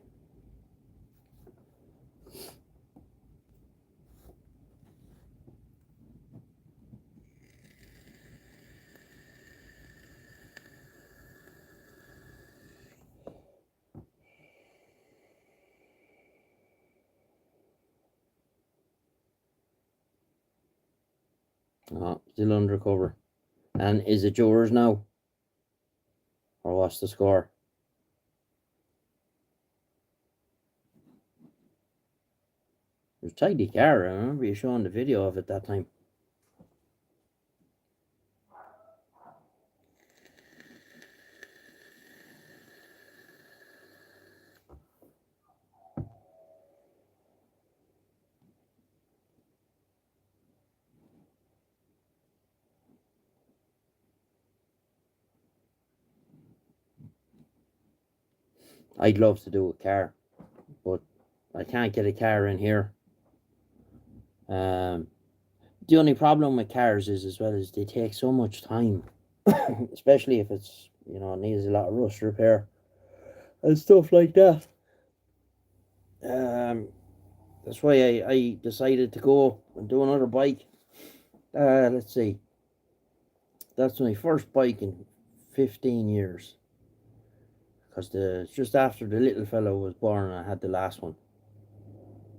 Oh, still undercover. And is it yours now? Or what's the score? It was a tidy car. I remember you showing the video of it that time. I'd love to do a car, but I can't get a car in here. The only problem with cars is, as well, is they take so much time, especially if it's, needs a lot of rust repair and stuff like that. That's why I decided to go and do another bike. Let's see. That's my first bike in 15 years. Because just after the little fellow was born, I had the last one.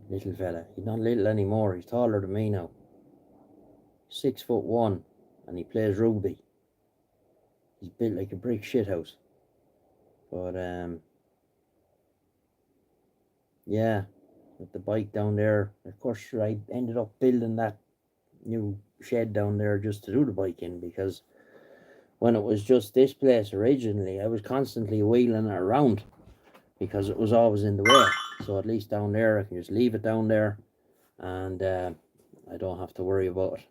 Little fella. He's not little anymore. He's taller than me now. 6'1", and he plays rugby. He's built like a brick shithouse. But yeah, with the bike down there. Of course, I ended up building that new shed down there just to do the bike in, because when it was just this place originally, I was constantly wheeling it around because it was always in the way. So at least down there, I can just leave it down there, and I don't have to worry about it.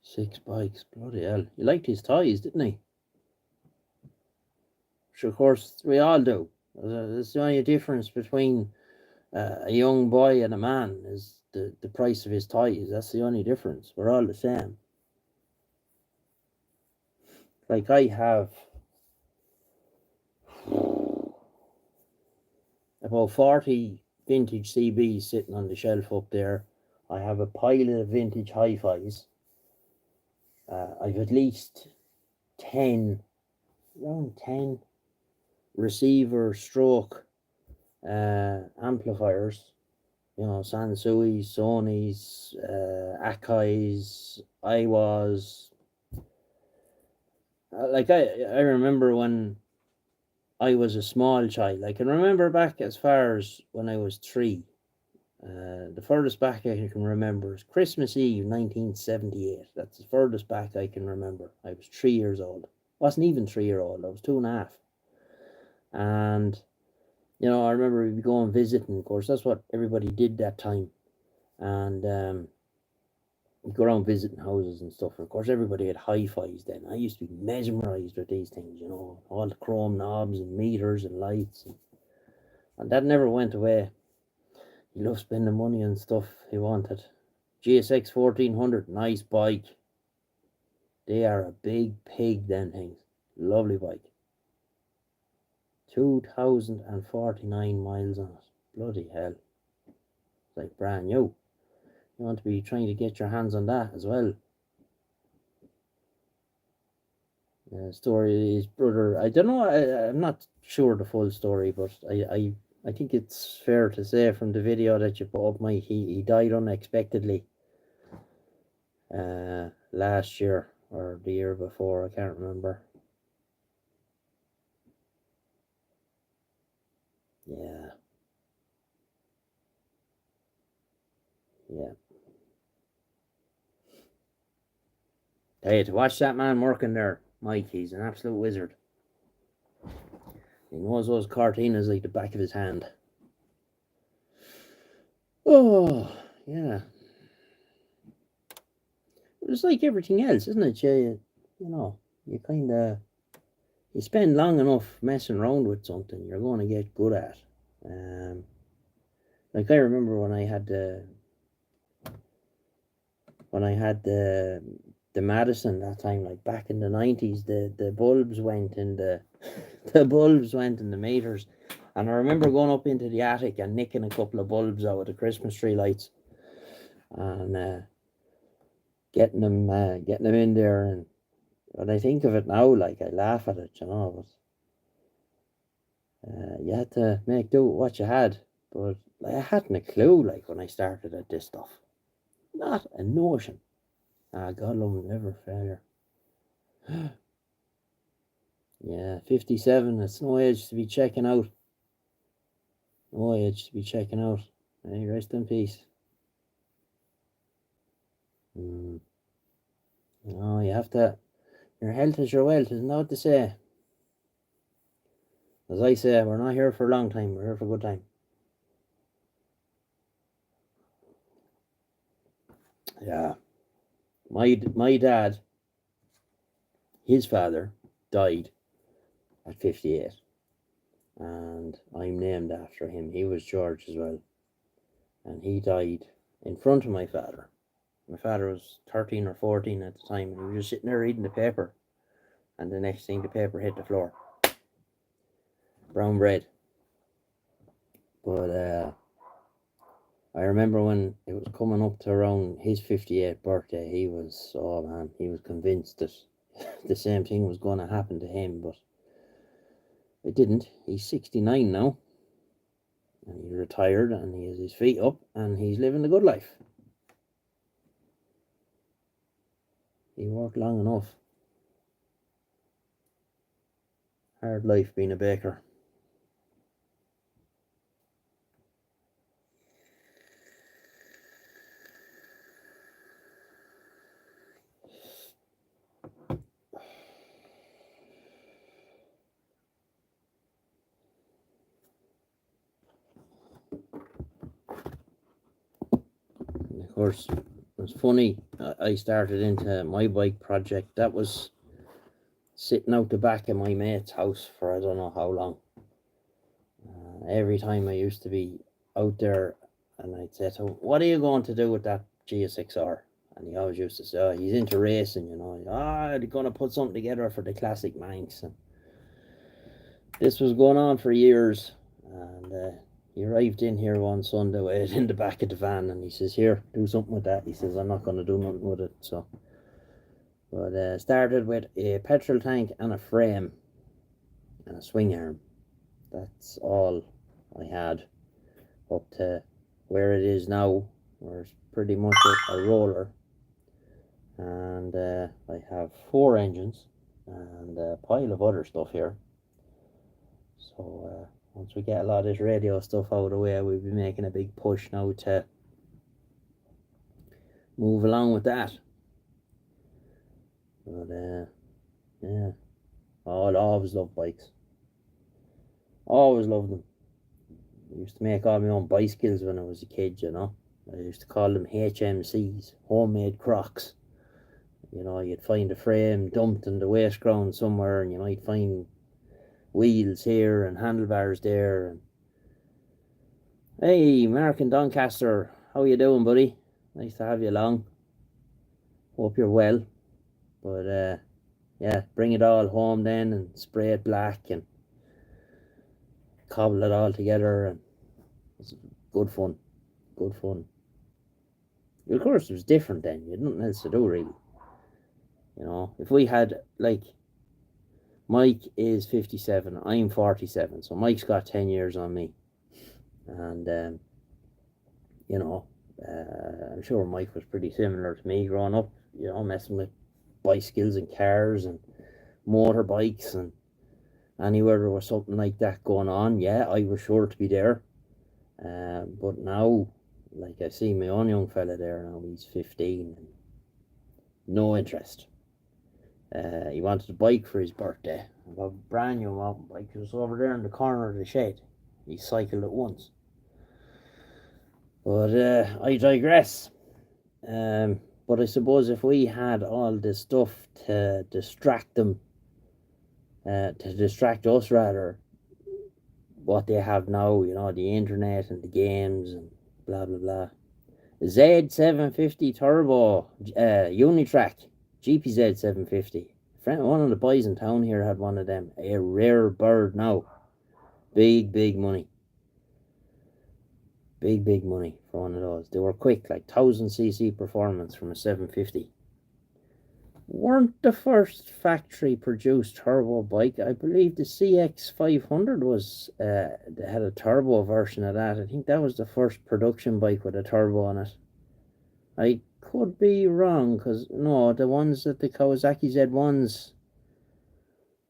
Six bikes, bloody hell. He liked his toys, didn't he? Sure, of course, we all do. There's the only difference between A young boy and a man is the price of his toys. That's the only difference. We're all the same. Like I have about 40 vintage CBs sitting on the shelf up there. I have a pile of vintage hi-fis. I've at least 10, around 10 receiver stroke amplifiers. You know, Sansui's, Sony's, Akai's, Iwas. Like I remember when I was a small child. I can remember back as far as when I was 3. The furthest back I can remember is Christmas Eve 1978. That's the furthest back I can remember. I was 3 years old. Wasn't even 3 year old. I was 2.5. And you know, I remember we'd go and visiting. Of course, that's what everybody did that time. And we'd go around visiting houses and stuff. And of course, everybody had hi-fis then. I used to be mesmerized with these things. You know, all the chrome knobs and meters and lights, and that never went away. He loved spending money on stuff he wanted. GSX 1400, nice bike. They are a big pig, them things. Lovely bike. 2,049 miles on it. Bloody hell. It's like brand new. You want to be trying to get your hands on that as well. The story is brother. I don't know. I'm not sure the full story, but I think it's fair to say from the video that you put up, Mike, he died unexpectedly. Last year or the year before, I can't remember. Yeah. Hey, to watch that man working there, Mike, he's an absolute wizard. He knows those cartinas like the back of his hand. Oh, yeah. It's like everything else, isn't it? You know, you kind of, you spend long enough messing around with something, you're going to get good at. Like I remember when I had the Madison that time, like back in the 90s, the bulbs went in the bulbs went in the meters, and I remember going up into the attic and nicking a couple of bulbs out of the Christmas tree lights, and getting them in there. And when I think of it now, like I laugh at it, you know. But you had to make do with what you had. But like, I hadn't a clue, like when I started at this stuff, not a notion. God love him, never failure. Yeah, 57. It's no age to be checking out. No age to be checking out. Hey, rest in peace. You know, you have to. Your health is your wealth, isn't that what they say? As I say, we're not here for a long time. We're here for a good time. Yeah. My dad, his father, died at 58. And I'm named after him. He was George as well. And he died in front of my father. My father was 13 or 14 at the time. And he was just sitting there reading the paper. And the next thing, the paper hit the floor. Brown bread. But I remember when it was coming up to around his 58th birthday, he was convinced that the same thing was going to happen to him, but it didn't. He's 69 now, and he's retired, and he has his feet up, and he's living a good life. He worked long enough. Hard life being a baker. And of course, it was funny. I started into my bike project. That was sitting out the back of my mate's house for I don't know how long. Every time I used to be out there, and I'd say to him, what are you going to do with that GSXR? And he always used to say, oh, he's into racing, you know. They're going to put something together for the classic Manx. And this was going on for years. And he arrived in here one Sunday with in the back of the van, and he says, here, do something with that. He says, I'm not going to do nothing with it. So, but started with a petrol tank and a frame and a swing arm. That's all I had up to where it is now, where it's pretty much a roller. And I have 4 engines and a pile of other stuff here. So once we get a lot of this radio stuff out of the way, we'll be making a big push now to move along with that. But yeah, I'll always love bikes. Always loved them. I used to make all my own bicycles when I was a kid, you know. I used to call them HMCs, homemade crocks. You know, you'd find a frame dumped in the waste ground somewhere, and you might find wheels here and handlebars there. And hey, Mark in Doncaster, how you doing, buddy? Nice to have you along. Hope you're well. But yeah, bring it all home then and spray it black and cobble it all together, and it's good fun. Good fun. Of course, it was different then. You had nothing else to do, really. You know, if we had, like, Mike is 57, I'm 47, so Mike's got 10 years on me. And, you know, I'm sure Mike was pretty similar to me growing up, you know, messing with bicycles and cars and motorbikes, and anywhere there was something like that going on, yeah, I was sure to be there. But now, like, I see my own young fella there now, he's 15, and no interest. He wanted a bike for his birthday, a brand new mountain bike. It was over there in the corner of the shed. He cycled it once. But I digress. But I suppose if we had all this stuff to distract them, to distract us rather, what they have now, you know, the internet and the games and blah blah blah. Z750 Turbo Unitrack GPZ 750. One of the boys in town here had one of them. A rare bird now. Big money. Big money for one of those. They were quick, like 1000cc performance from a 750. Weren't the first factory produced turbo bike. I believe the CX500 was they had a turbo version of that. I think that was the first production bike with a turbo on it. I could be wrong, because no, the ones that the Kawasaki Z1s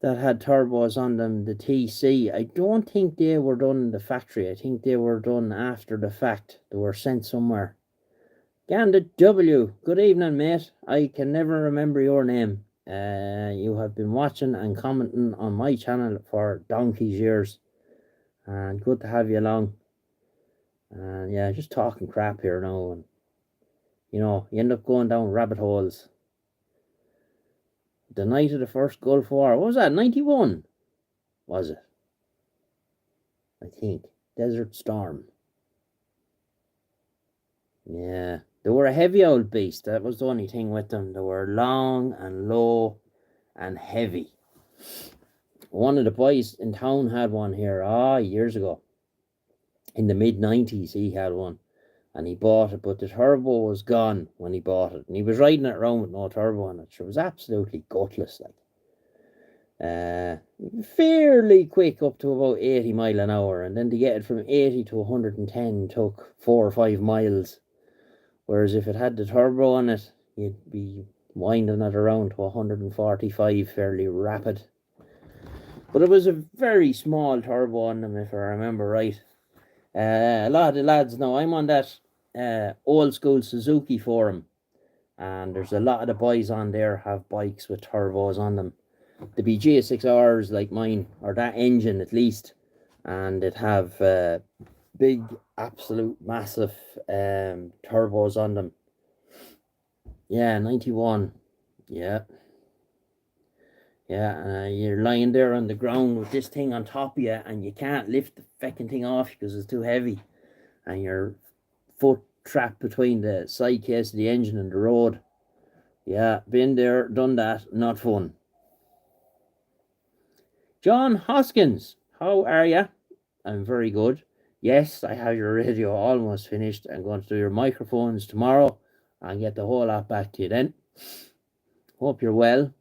that had turbos on them, the TC, I don't think they were done in the factory. I think they were done after the fact. They were sent somewhere. Gandit W, good evening, mate. I can never remember your name. You have been watching and commenting on my channel for donkey's years, and good to have you along. And yeah, just talking crap here now, and you know, you end up going down rabbit holes. The night of the first Gulf War, what was that, 91? Was it? I think. Desert Storm. Yeah. They were a heavy old beast. That was the only thing with them. They were long and low and heavy. One of the boys in town had one here, years ago. In the mid-90s, he had one. And he bought it, but the turbo was gone when he bought it. And he was riding it around with no turbo on it. So it was absolutely gutless, like. Fairly quick up to about 80 mile an hour. And then to get it from 80 to 110 took 4 or 5 miles. Whereas if it had the turbo on it, you'd be winding it around to 145 fairly rapid. But it was a very small turbo on them, if I remember right. A lot of the lads know I'm on that old school Suzuki forum, and there's a lot of the boys on there have bikes with turbos on them. The GSXRs like mine, or that engine at least, and it have big, absolute massive turbos on them. Yeah, 91. Yeah. Yeah, you're lying there on the ground with this thing on top of you, and you can't lift the fucking thing off because it's too heavy. and your foot trapped between the side case of the engine and the road. Yeah, been there, done that, not fun. John Hoskins, how are you? I'm very good. Yes, I have your radio almost finished. I'm going to do your microphones tomorrow and get the whole lot back to you then. Hope you're well.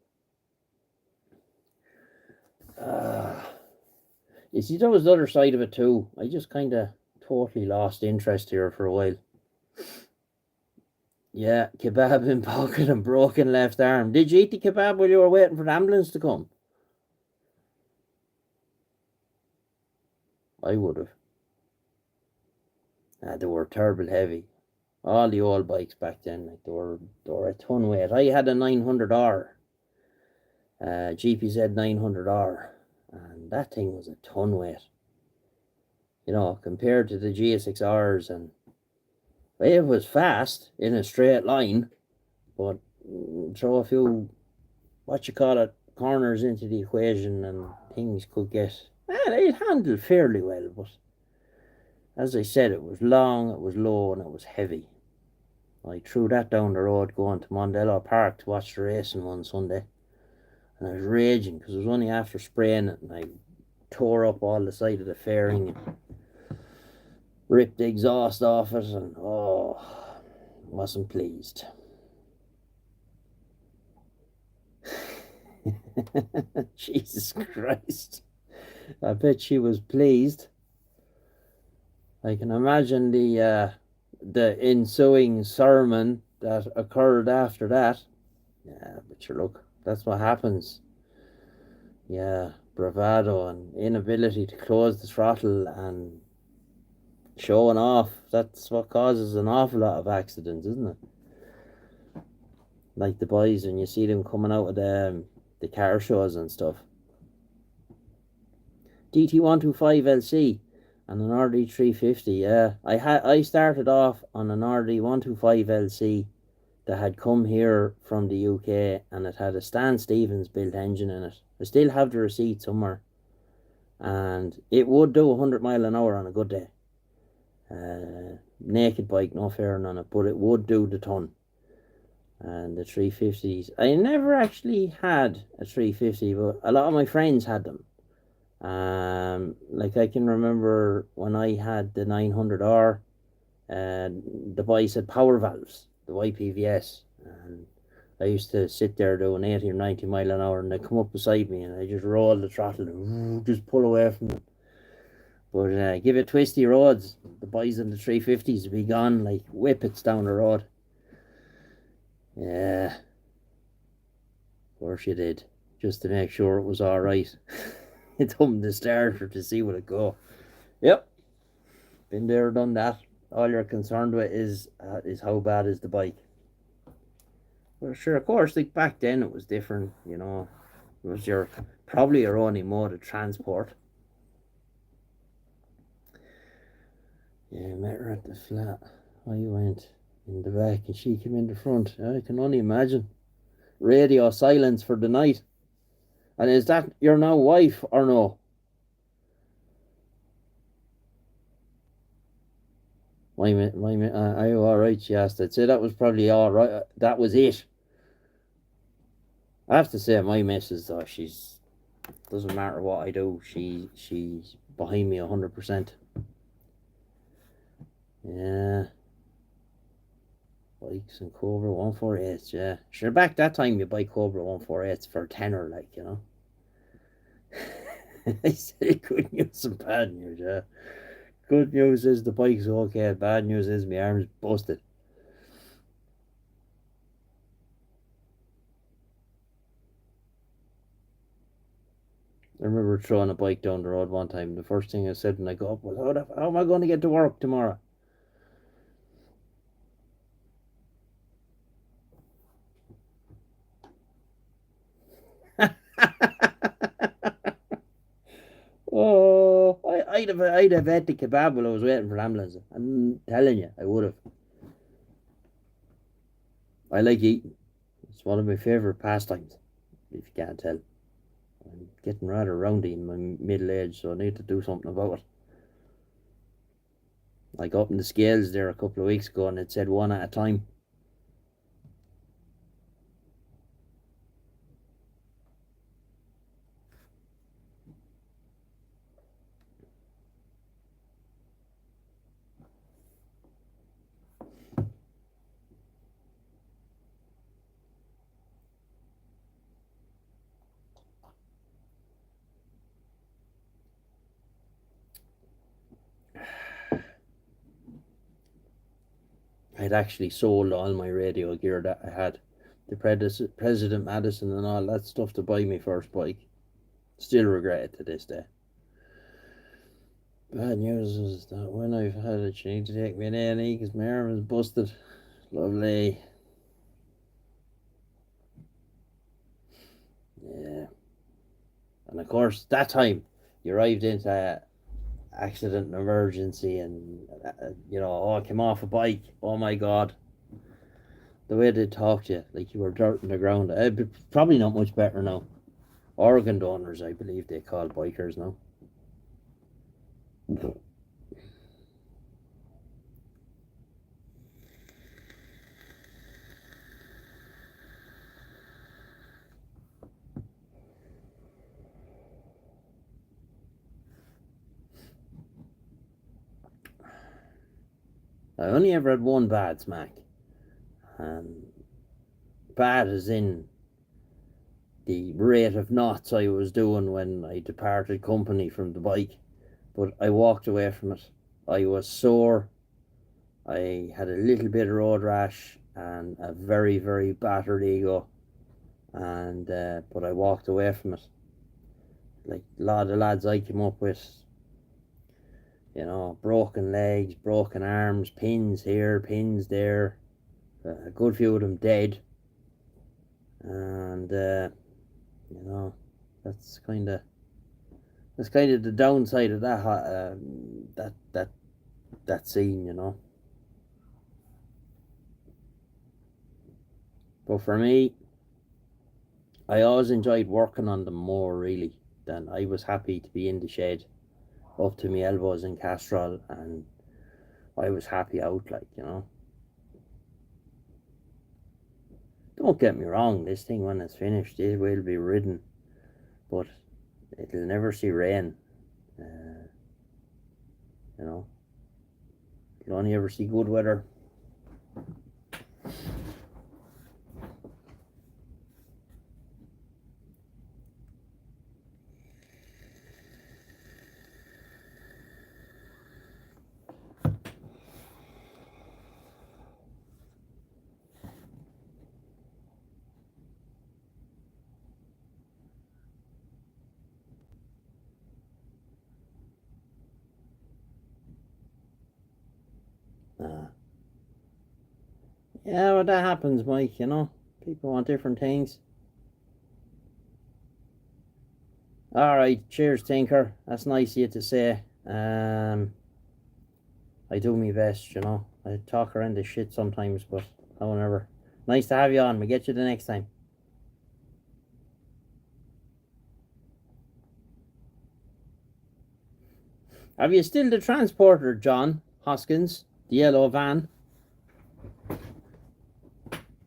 You see, that was the other side of it too. I just kind of totally lost interest here for a while. Yeah, kebab in pocket and broken left arm. Did you eat the kebab while you were waiting for the ambulance to come? I would have. They were terrible heavy. All the old bikes back then, like they were a ton weight. I had a 900R, GPZ 900R, and that thing was a ton weight. You know, compared to the GSX-Rs, and it was fast in a straight line, but throw a few, what you call it, corners into the equation, and things could get. It handled fairly well, but as I said, it was long, it was low, and it was heavy. I threw that down the road going to Mondello Park to watch the racing one Sunday, and I was raging because it was only after spraying it, and I tore up all the side of the fairing and ripped the exhaust off it, and wasn't pleased. Jesus Christ. I bet she was pleased. I can imagine the ensuing sermon that occurred after that. Yeah, but sure, look, that's what happens. Yeah, bravado and inability to close the throttle and showing off. That's what causes an awful lot of accidents, isn't it? Like the boys when you see them coming out of the car shows and stuff. DT125LC and an RD350. Yeah, I started off on an RD125LC that had come here from the UK, and it had a Stan Stevens built engine in it. I still have the receipt somewhere, and it would do 100 mile an hour on a good day. Naked bike, no fairing on it, but it would do the ton. And the 350s, I never actually had a 350, but a lot of my friends had them. Like I can remember when I had the 900R, the boys had power valves, the YPVS, and I used to sit there doing 80 or 90 mile an hour, and they'd come up beside me, and I just roll the throttle and just pull away from them. But give it twisty roads, the boys in the 350s would be gone like whippets down the road. Yeah, of course you did, just to make sure it was all right. It thumbed the starter to see would it go. Yep, been there, done that. All you're concerned with is how bad is the bike. Well, sure, of course, like back then it was different, you know. It was probably your only mode of transport. Yeah, met her at the flat. I went in the back and she came in the front. I can only imagine. Radio silence for the night. And is that your now wife or no? Are you all right? She asked. I'd say that was probably all right. That was it. I have to say, my missus, though, she's doesn't matter what I do. She's behind me 100%. Yeah. Bikes and Cobra 148s, yeah. Sure, back that time you buy Cobra 148s for a tenner, like, you know. I said good news and bad news, yeah. Good news is the bike's okay. Bad news is my arm's busted. I remember throwing a bike down the road one time. The first thing I said when I got up was, how am I going to get to work tomorrow? Oh, I'd have had the kebab while I was waiting for the ambulance. I'm telling you, I would have. I like eating. It's one of my favourite pastimes, if you can't tell. I'm getting rather roundy in my middle age, so I need to do something about it. I got up in the scales there a couple of weeks ago and it said 1 at a time. I'd actually sold all my radio gear that I had. The President Madison and all that stuff to buy my first bike. Still regret it to this day. Bad news is that when I've had a change to take me an A&E because my arm is busted. Lovely. Yeah. And of course, that time you arrived into accident and emergency and, oh, I came off a bike. Oh my God. The way they talked to you, like you were dirt in the ground. Probably not much better now. Organ donors, I believe they call bikers now. I only ever had one bad smack. Bad as in the rate of knots I was doing when I departed company from the bike. But I walked away from it. I was sore. I had a little bit of road rash and a very, very battered ego. And but I walked away from it. Like a lot of lads I came up with, broken legs, broken arms, pins here, pins there. A good few of them dead. And that's kind of the downside of that scene. But for me, I always enjoyed working on them more really than I was happy to be in the shed up to my elbows in castrol, and I was happy out, Don't get me wrong, this thing when it's finished it will be ridden, but it'll never see rain. You know, you'll only ever see good weather. Yeah, well, that happens, Mike. People want different things. All right, cheers, Tinker. That's nice of you to say. I do my best, I talk around the shit sometimes, but however, nice to have you on. We get you the next time. Have you still the transporter, John Hoskins? The yellow van?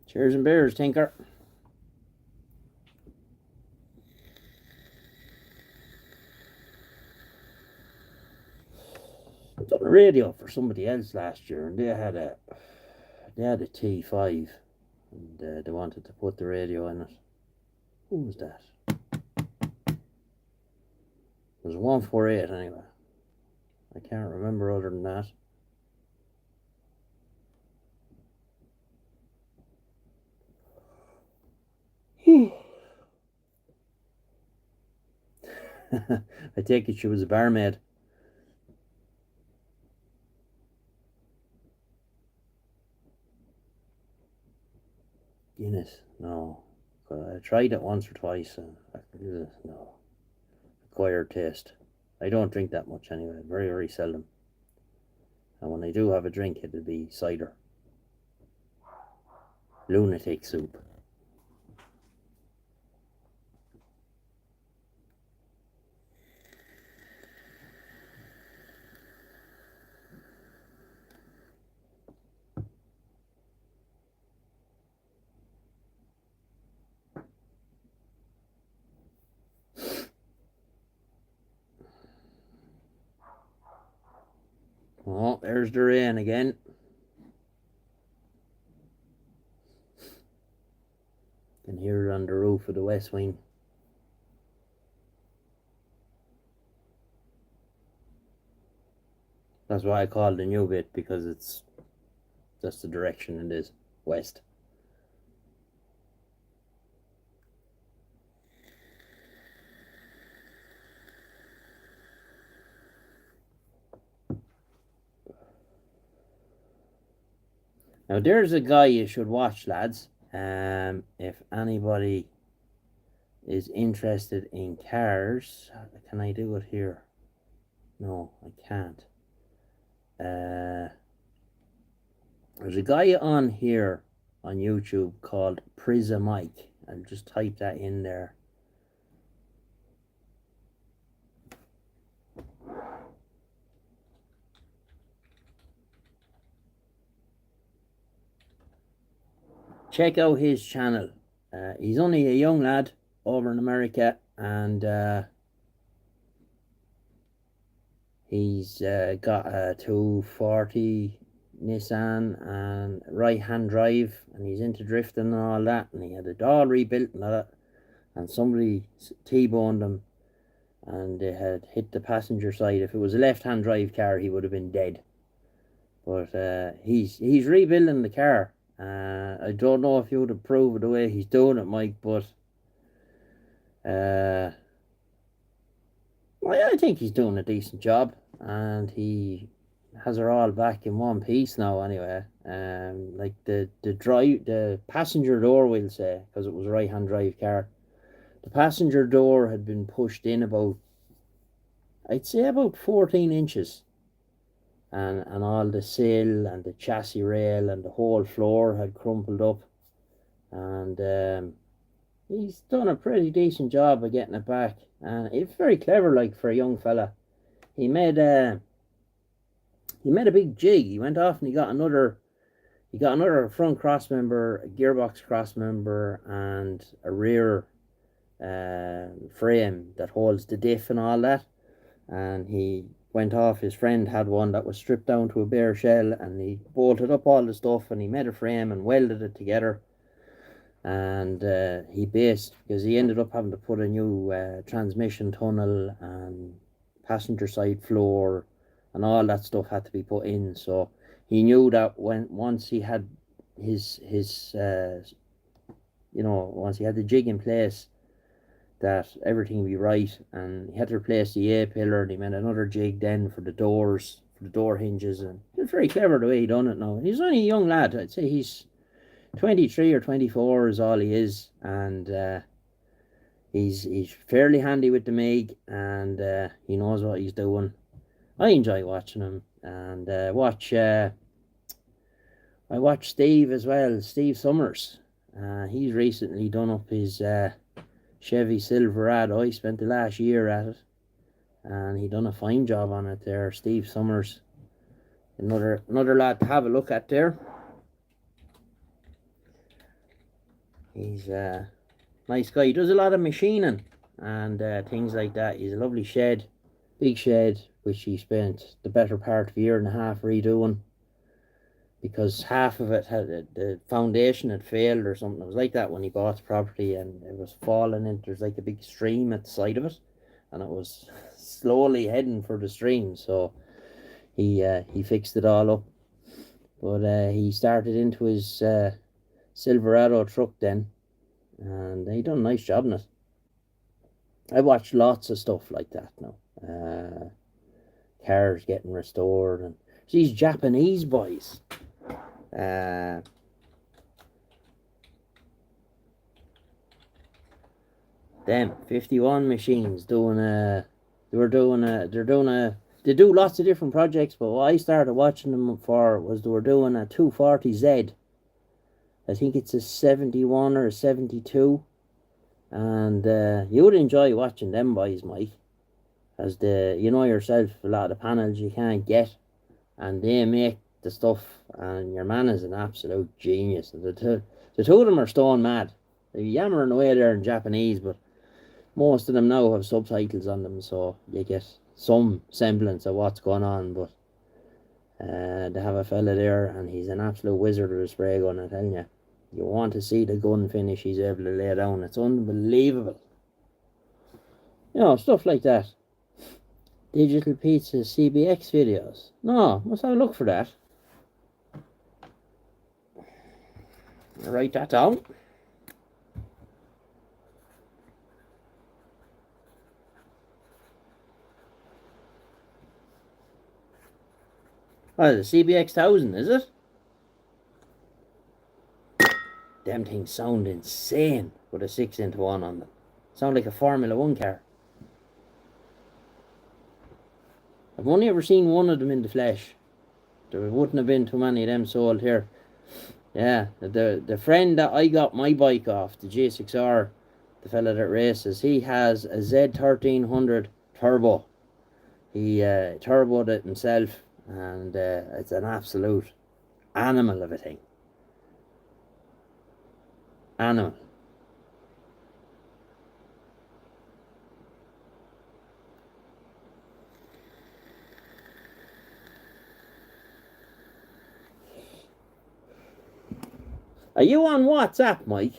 Cheers and beers, Tinker. I done a radio for somebody else last year, and they had a T5, and they wanted to put the radio in it. Who was that? It was 148 anyway. I can't remember other than that. I take it she was a barmaid. Guinness, no. I tried it once or twice, and no. Acquired taste. I don't drink that much anyway, very, very seldom. And when I do have a drink, it'll be cider. Lunatic soup. Oh, there's the rain again. You can hear it on the roof of the West Wing. That's why I call the new bit, because that's the direction it is, west. Now there's a guy you should watch, lads. If anybody is interested in cars, can I do it here? No, I can't. There's a guy on here on YouTube called Prismike. I'll just type that in there. Check out his channel. He's only a young lad over in America, and he's got a 240 Nissan and right-hand drive, and he's into drifting and all that, and he had it all rebuilt and all that, and somebody T-boned him, and they had hit the passenger side. If it was a left-hand drive car, he would have been dead. But he's rebuilding the car. I don't know if you would approve of the way he's doing it, Mike, but I think he's doing a decent job, and he has her all back in one piece now. Anyway, like the passenger door, we'll say, because it was a right-hand drive car. The passenger door had been pushed in about, I'd say, about 14 inches. And all the sill and the chassis rail and the whole floor had crumpled up, and he's done a pretty decent job of getting it back, and it's very clever, like, for a young fella. He made a big jig. He went off and he got another front cross member, a gearbox cross member, and a rear frame that holds the diff and all that, and he went off. His friend had one that was stripped down to a bare shell, and he bolted up all the stuff, and he made a frame and welded it together, and he based, because he ended up having to put a new transmission tunnel and passenger side floor and all that stuff had to be put in. So he knew that once he had his once he had the jig in place, that everything would be right, and he had to replace the A-pillar, and he made another jig then for the doors, for the door hinges, and it's very clever the way he done it now. He's only a young lad. I'd say he's 23 or 24 is all he is, and he's fairly handy with the MIG, and he knows what he's doing. I enjoy watching him, and I watch Steve as well, Steve Summers. He's recently done up his Chevy Silverado. He spent the last year at it, and he done a fine job on it there. Steve Summers, another lad to have a look at there. He's a nice guy. He does a lot of machining and things like that. He's a lovely shed, big shed, which he spent the better part of a year and a half redoing, because half of it had the foundation had failed or something. It was like that when he bought the property, and it was falling into, there's like a big stream at the side of it, and it was slowly heading for the stream. So he fixed it all up, but he started into his Silverado truck then, and he done a nice job in it. I watched lots of stuff like that now. Cars getting restored, and these Japanese boys. Them 51 machines doing they do lots of different projects, but what I started watching them for was they were doing a 240Z. I think it's a 71 or a 72, and you would enjoy watching them boys, Mike, as you know yourself, a lot of the panels you can't get, and they make the stuff, and your man is an absolute genius. The two of them are stone mad. They're yammering away there in Japanese, but most of them now have subtitles on them, so you get some semblance of what's going on. But They have a fella there, and he's an absolute wizard with a spray gun, I'm telling you. You want to see the gun finish he's able to lay down. It's unbelievable. Stuff like that. Digital Pizza CBX videos. No, must have a look for that. Write that down. Oh, the CBX 1000, is it? Them things sound insane with a 6-into-1 on them. Sound like a Formula 1 car. I've only ever seen one of them in the flesh. There wouldn't have been too many of them sold here. Yeah, the friend that I got my bike off, the G6R, the fella that races, he has a Z1300 turbo. He turboed it himself, and it's an absolute animal of a thing. Animal. Are you on WhatsApp, Mike?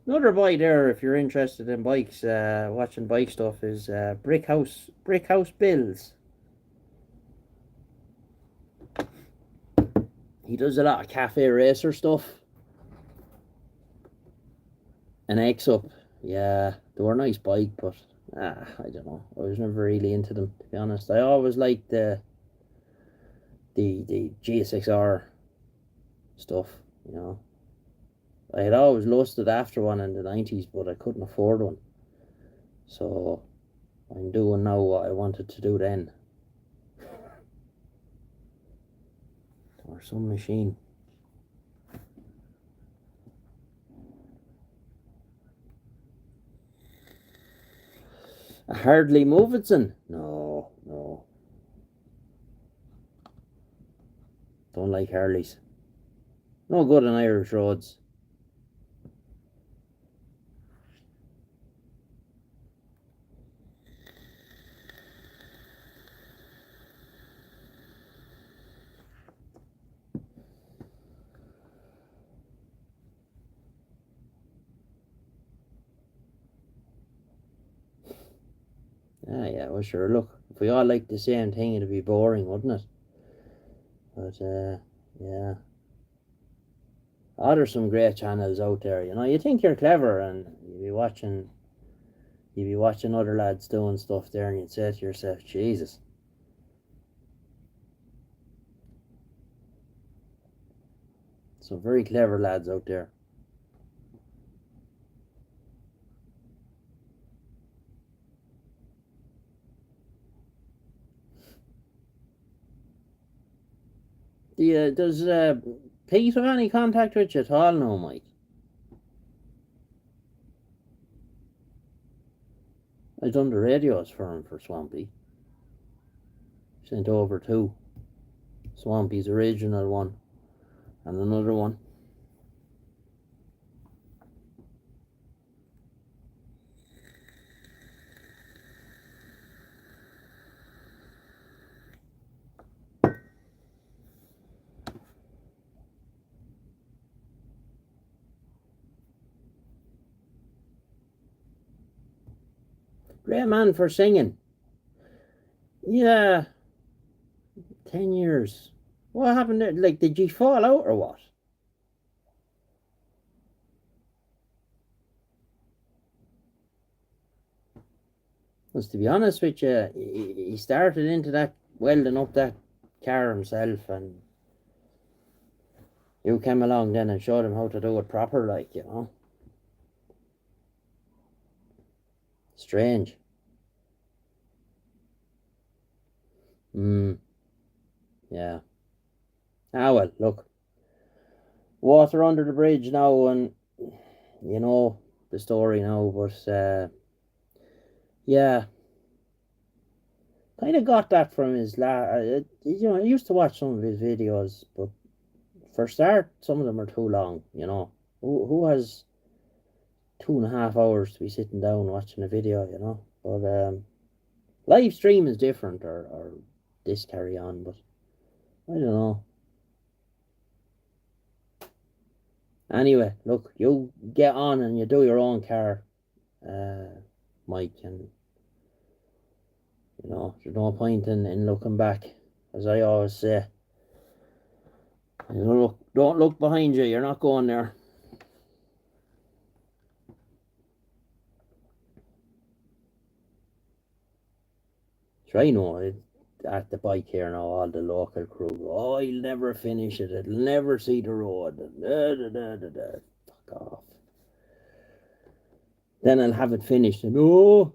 Another buy there, if you're interested in bikes, watching bike stuff, is Brickhouse Bills. He does a lot of cafe racer stuff. An X up, yeah, they were a nice bike, but I don't know. I was never really into them, to be honest. I always liked the G6R stuff, you know. I had always lusted after one in the 90s, but I couldn't afford one. So I'm doing now what I wanted to do then. Or some machine. A Hardly Movitson? No, no. Don't like Harleys. No good on Irish roads. Yeah, well, sure, look, if we all liked the same thing, it'd be boring, wouldn't it? But, yeah. Oh, there's some great channels out there, you know. You think you're clever, and you'd be watching other lads doing stuff there, and you'd say to yourself, Jesus. Some very clever lads out there. Does Pete have any contact with you at all now, Mike? I've done the radios for him for Swampy. Sent over two. Swampy's original one and another one. Great man for singing. Yeah, 10 years. What happened there? Like, did you fall out or what? Because to be honest with you, he started into that welding up that car himself, and you came along then and showed him how to do it proper, like, you know. Strange. Yeah. Ah, well, look. water under the bridge now, and you know the story now. But yeah, kind of got that from his you know, I used to watch some of his videos, but for start, some of them are too long. You know, who has 2.5 hours to be sitting down watching a video? You know, but live stream is different, or this carry on, but I don't know. Anyway, look, you get on and you do your own car, uh, Mike, and you know there's no point in looking back, as I always say. You know, look, don't look behind you. You're not going there. So I know it, at the bike here now, all the local crew. Oh, he'll never finish it. It'll never see the road. Da, da, da, da, da. Fuck off. Then I'll have it finished. And oh,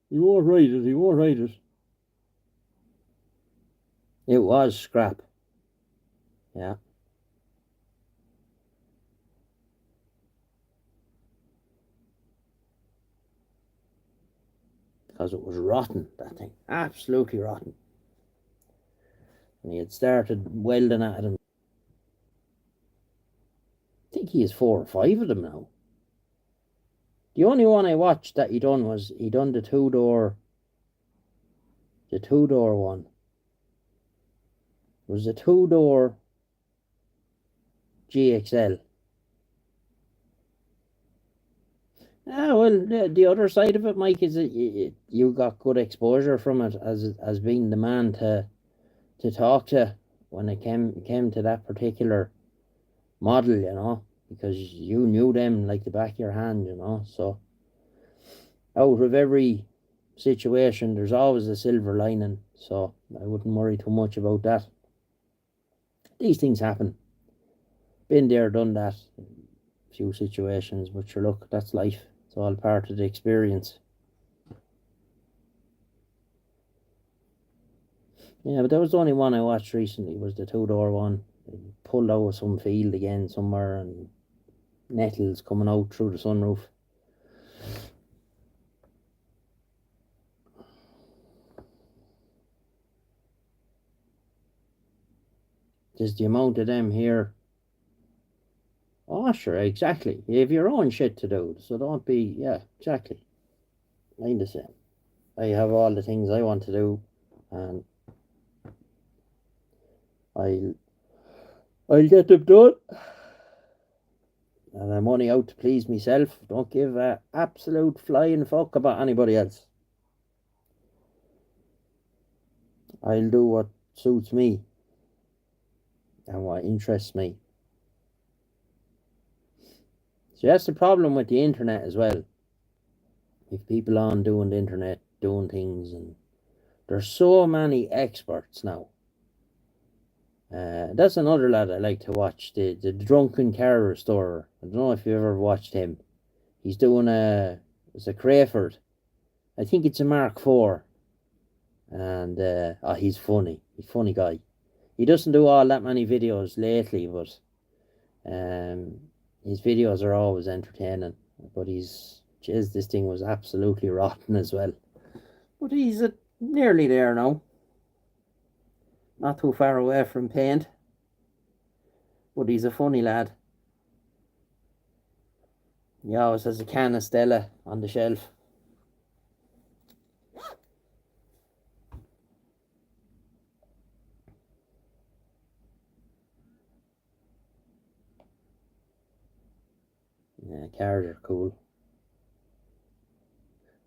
he won't ride it. He won't ride it. It was scrap. Yeah, because it was rotten, that thing. Absolutely rotten. And he had started welding at him. I think he has 4 or 5 of them now. The only one I watched that he done was he done the two door one. It was a 2 door GXL. Ah, well, the other side of it, Mike, is that you got good exposure from it as being the man to talk to when it came to that particular model, you know, because you knew them like the back of your hand, you know. So out of every situation, there's always a silver lining. So I wouldn't worry too much about that. These things happen. Been there, done that. Few situations, but sure, look, that's life. It's all part of the experience. Yeah, but that was the only one I watched recently. Was the 2 door one. It pulled out of some field again somewhere, and nettles coming out through the sunroof. Just the amount of them here. Oh, sure, exactly. You have your own shit to do, so don't be. Yeah, exactly. I'm the same. I have all the things I want to do, and I'll I'll get them done. And I'm only out to please myself. Don't give a absolute flying fuck about anybody else. I'll do what suits me and what interests me. So that's the problem with the internet as well. If people on doing the internet, doing things, and there's so many experts now. That's another lad I like to watch, the drunken car restorer. I don't know if you ever watched him. He's doing it's a Crayford. I think it's a Mark IV. And oh, he's funny. He's a funny guy. He doesn't do all that many videos lately, but um, his videos are always entertaining. But this thing was absolutely rotten as well. But he's nearly there now. Not too far away from paint. But he's a funny lad. He always has a can of Stella on the shelf. Yeah, cars are cool.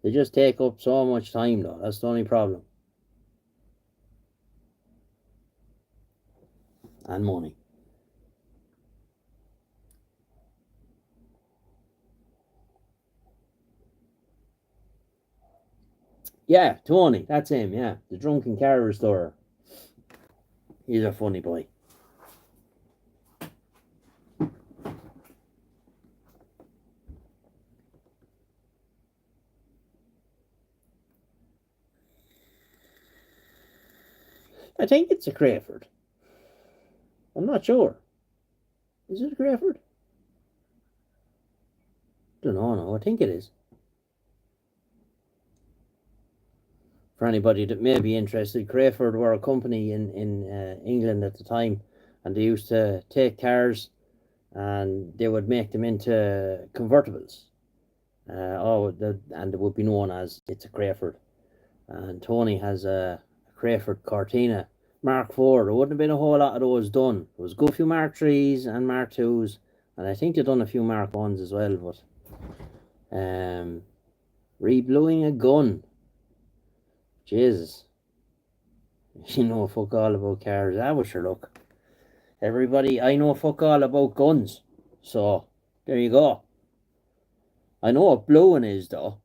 They just take up so much time though. That's the only problem. And money. Yeah, Tony, that's him, yeah. The drunken car restorer. He's a funny boy. I think it's a Crayford. I'm not sure. Is it a Crayford? Don't know, no, I think it is. For anybody that may be interested, Crayford were a company in England at the time, and they used to take cars and they would make them into convertibles. And it would be known as it's a Crayford. And Tony has a Crayford Cortina Mark IV. There wouldn't have been a whole lot of those done. There was a good few Mark IIIs and Mark IIs, and I think they've done a few Mark I's as well. But rebluing a gun, Jesus, you know fuck all about cars. That was your luck. Everybody, I know fuck all about guns, so there you go. I know what bluing is though.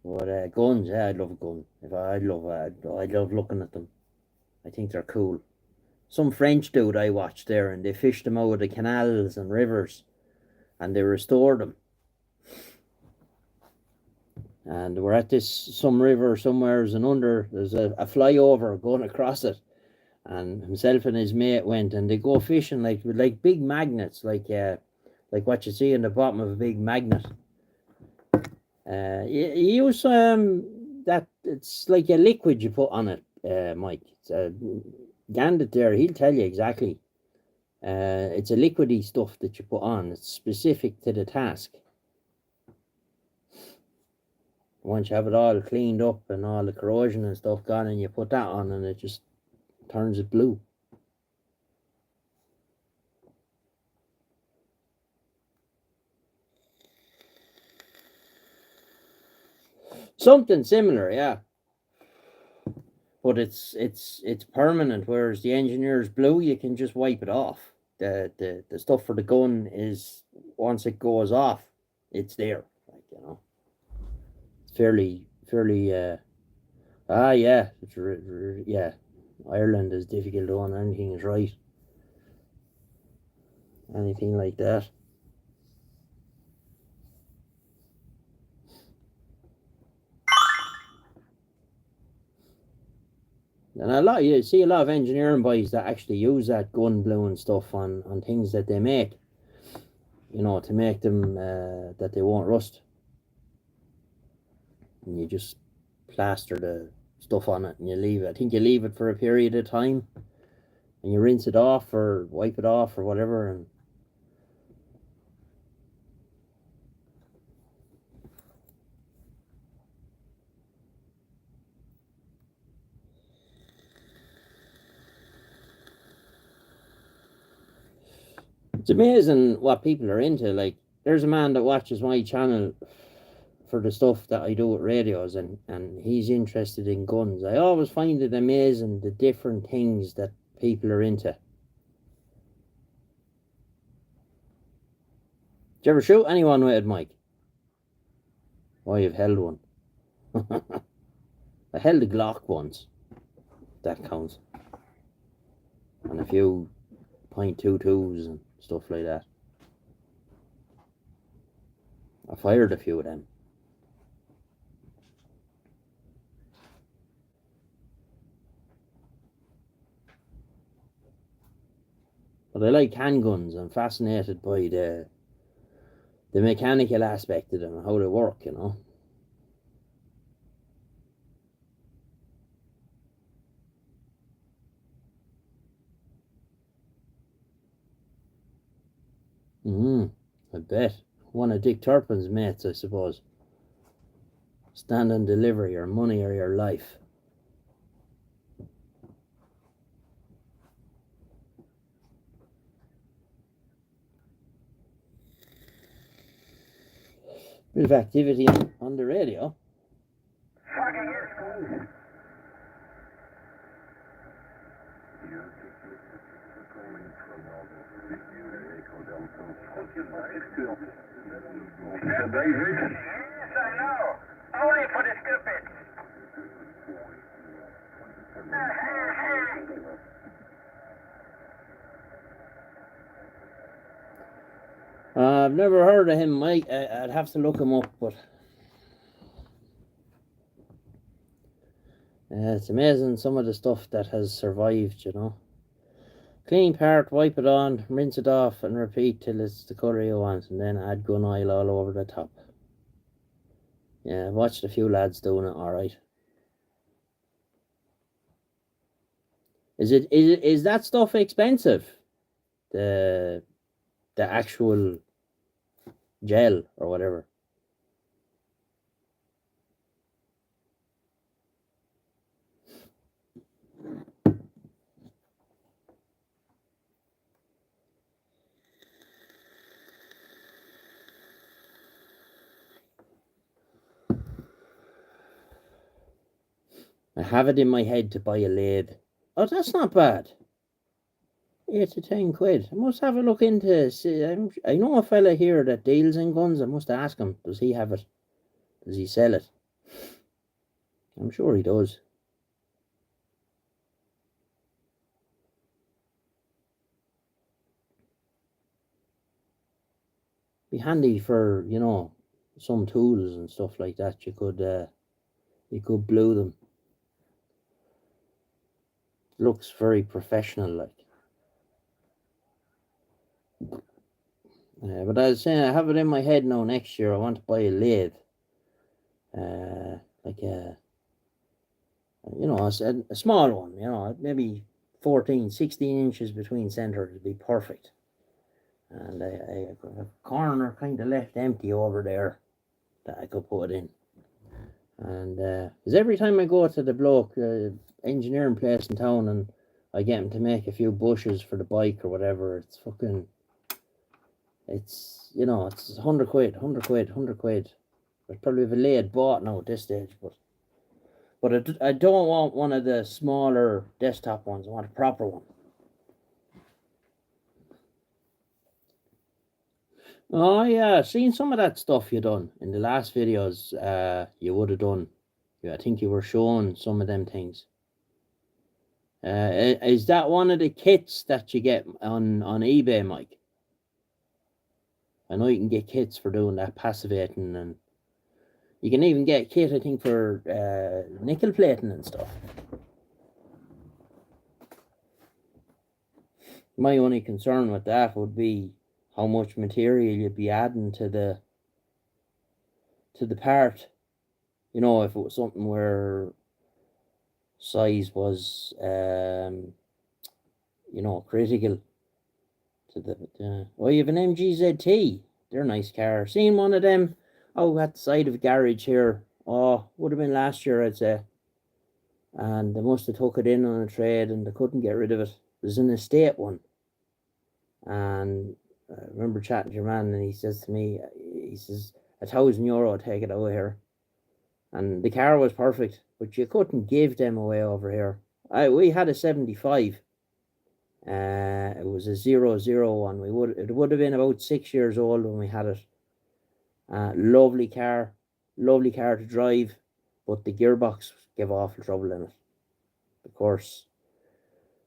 But guns, yeah, I'd love a gun. I'd love looking at them. I think they're cool. Some French dude I watched there, and they fished them out of the canals and rivers, and they restored them. And we're at some river somewhere, and there's a flyover going across it, and himself and his mate went, and they go fishing with big magnets, like what you see in the bottom of a big magnet. You use that, it's like a liquid you put on it, Mike. It's Gandit there, he'll tell you exactly. It's a liquidy stuff that you put on. It's specific to the task. Once you have it all cleaned up and all the corrosion and stuff gone, and you put that on, and it just turns it blue. Something similar, yeah. But it's permanent, whereas the engineer's blue, you can just wipe it off. The stuff for the gun is, once it goes off, it's there. It's fairly yeah. Yeah. Ireland is difficult on anything is right. Anything like that. And you see a lot of engineering boys that actually use that gun blue and stuff on things that they make, to make them that they won't rust. And you just plaster the stuff on it and you leave it. I think you leave it for a period of time and you rinse it off or wipe it off or whatever, and it's amazing what people are into. Like, there's a man that watches my channel for the stuff that I do with radios, and he's interested in guns. I always find it amazing the different things that people are into. Did you ever shoot anyone with it, Mike? Oh, you've held one. I held a Glock once. That counts. And a few .22s and stuff like that. I fired a few of them. But I like handguns. I'm fascinated by the mechanical aspect of them and how they work, I bet. One of Dick Turpin's mates, I suppose. Stand and deliver your money or your life. Bit of activity on the radio. Yes, I know. Only for the stupid. I've never heard of him, Mike. I'd have to look him up, but it's amazing some of the stuff that has survived, Clean part, wipe it on, rinse it off, and repeat till it's the colour you want, and then add gun oil all over the top. Yeah, I've watched a few lads doing it. All right. Is that stuff expensive? The actual gel or whatever. I have it in my head to buy a lathe. Oh, that's not bad. 8 to 10 quid. I must have a look into. See, I know a fella here that deals in guns. I must ask him. Does he have it? Does he sell it? I'm sure he does. Be handy for some tools and stuff like that. You could blue them. Looks very professional like. But I was saying, I have it in my head now. Next year, I want to buy a lathe. Like a small one. Maybe 14, 16 inches between centers would be perfect. And I got a corner kind of left empty over there that I could put in. And because every time I go to the bloke engineering place in town and I get him to make a few bushes for the bike or whatever, it's 100 quid, 100 quid, 100 quid. I'd probably have a lathe bought now at this stage, but I don't want one of the smaller desktop ones. I want a proper one. Oh yeah, seen some of that stuff you done in the last videos. You would have done. Yeah, I think you were showing some of them things. Is that one of the kits that you get on eBay, Mike? I know you can get kits for doing that passivating, and you can even get a kit, I think, for nickel plating and stuff. My only concern with that would be how much material you'd be adding to the part. If it was something where size was critical to the you have an MGZT. They're a nice car. Seen one of them at the side of a garage here. Oh, would have been last year, I'd say. And they must have took it in on a trade and they couldn't get rid of it. It was an estate one. And I remember chatting to your man, and he says to me, he says, €1,000, take it away here. And the car was perfect, but you couldn't give them away over here. We had a 75. It was a 00 one. It would have been about 6 years old when we had it. Lovely car to drive, but the gearbox gave awful trouble in it. Of course,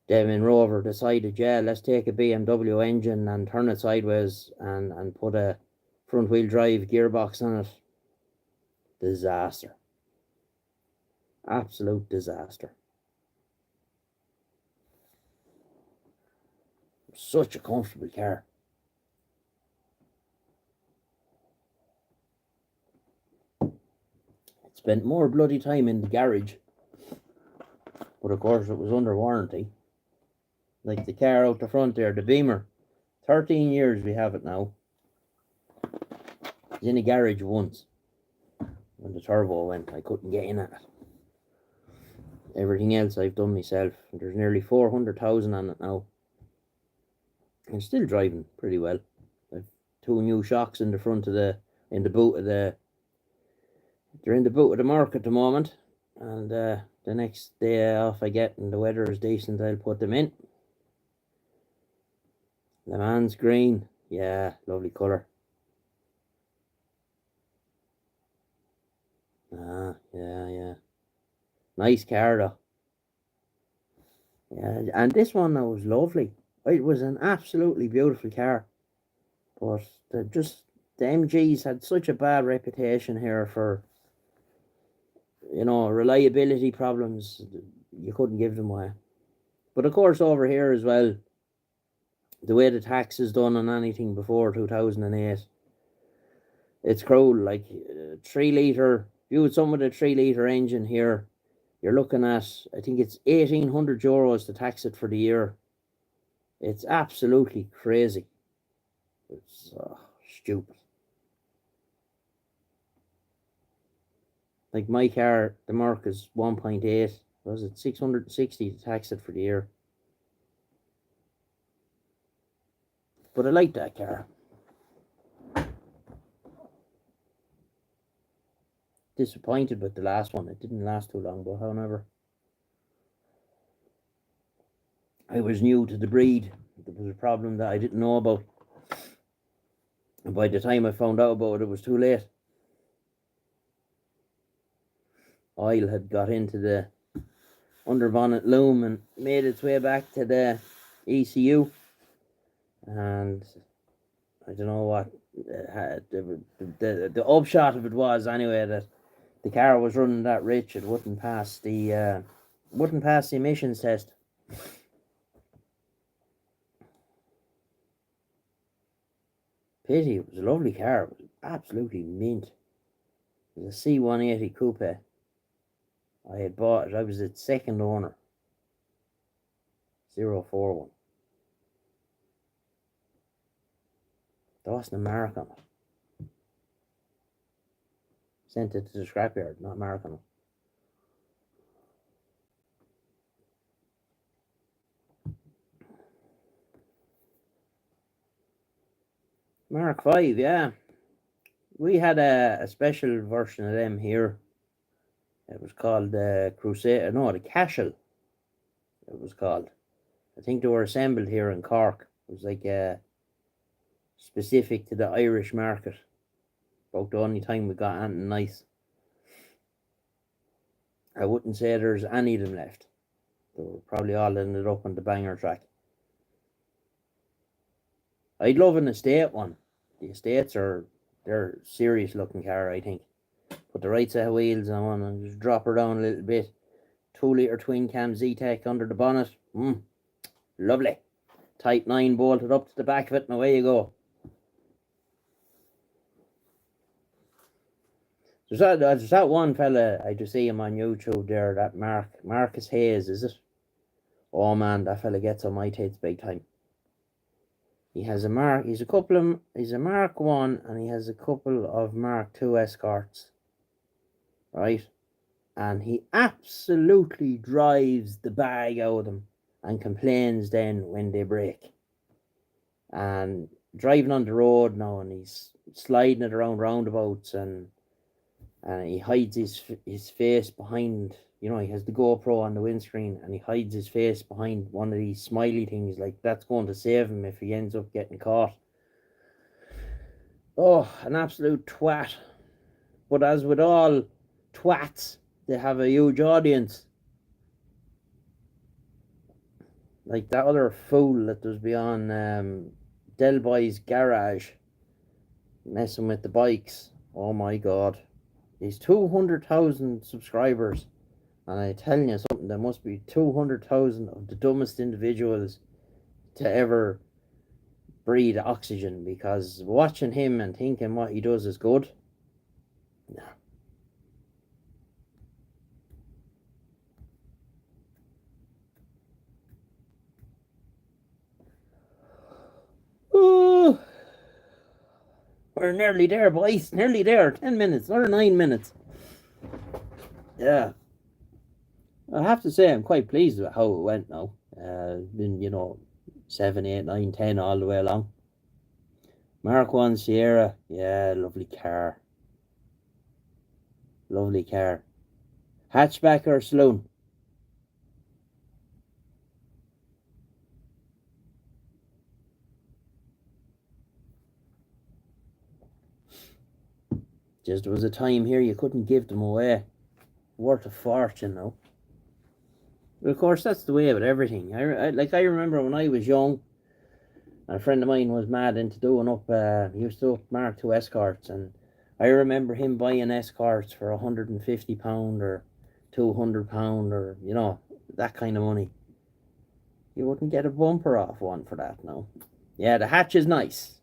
Devin Rover decided, yeah, let's take a BMW engine and turn it sideways and put a front wheel drive gearbox on it. Disaster. Absolute disaster. Such a comfortable car. Spent more bloody time in the garage, but of course it was under warranty. Like the car out the front there, the Beamer, 13 years we have it now. It's in a garage once. When the turbo went, I couldn't get in it. Everything else I've done myself. There's nearly 400,000 on it now. I'm still driving pretty well. I've 2 new shocks in the front of they're in the boot of the mark at the moment, and the next day off I get and the weather is decent, I'll put them in. Le Mans green, yeah, lovely colour. Yeah. Nice car though. Yeah, and this one now was lovely. It was an absolutely beautiful car. But the MGs had such a bad reputation here for reliability problems. You couldn't give them away. But of course over here as well, the way the tax is done on anything before 2008, it's cruel. Like 3 litre, you with some with a 3 litre engine here, you're looking at, I think it's €1,800 to tax it for the year. It's absolutely crazy. It's stupid. Like my car, the Merc is 1.8. Was it 660 to tax it for the year? But I like that car. Disappointed with the last one. It didn't last too long, but however, I was new to the breed. There was a problem that I didn't know about. And by the time I found out about it, it was too late. Oil had got into the underbonnet loom and made its way back to the ECU. And I don't know what the upshot of it was anyway, that the car was running that rich, it wouldn't pass the emissions test. Pity, it was a lovely car. It was absolutely mint. It was a C180 coupe. I had bought it. I was its second owner. 041. There wasn't a mark on it. Sent it to the scrapyard, not mark on it. Mark 5, yeah. We had a special version of them here. It was called the Crusader, no, the Cashel, it was called. I think they were assembled here in Cork. It was like specific to the Irish market. About the only time we got anything nice. I wouldn't say there's any of them left. They were probably all ended up on the banger track. I'd love an estate one. The estates they're serious looking car, I think. Put the right set of wheels on and just drop her down a little bit. 2 litre twin cam Z-Tech under the bonnet. Lovely. Type 9 bolted up to the back of it and away you go. There's that one fella I just see him on YouTube there, that Marcus Hayes, is it? Oh man, that fella gets on my tits big time. He has a Mark 1 and he has a couple of Mark 2 Escorts. Right? And he absolutely drives the bag out of them and complains then when they break. And driving on the road now, and he's sliding it around roundabouts, and he hides his face behind, he has the GoPro on the windscreen, and he hides his face behind one of these smiley things, like that's going to save him if he ends up getting caught. Oh, an absolute twat. But as with all twats, they have a huge audience. Like that other fool that was beyond Del Boy's garage messing with the bikes. Oh my god. He's 200,000 subscribers. And I tell you something, there must be 200,000 of the dumbest individuals to ever breathe oxygen, because watching him and thinking what he does is good. No. Oh, we're nearly there, boys. Nearly there. 10 minutes, another 9 minutes. Yeah. I have to say I'm quite pleased with how it went now. Been, 7, 8, 9, 10 all the way along. Mark 1 Sierra, yeah, lovely car. Lovely car. Hatchback or saloon? Just there was a time here you couldn't give them away. Worth a fortune now. But of course, that's the way with everything. I remember when I was young, a friend of mine was mad into doing up, he used to do up Mark II Escorts, and I remember him buying Escorts for £150 or £200 or, that kind of money. You wouldn't get a bumper off one for that now. Yeah, the hatch is nice.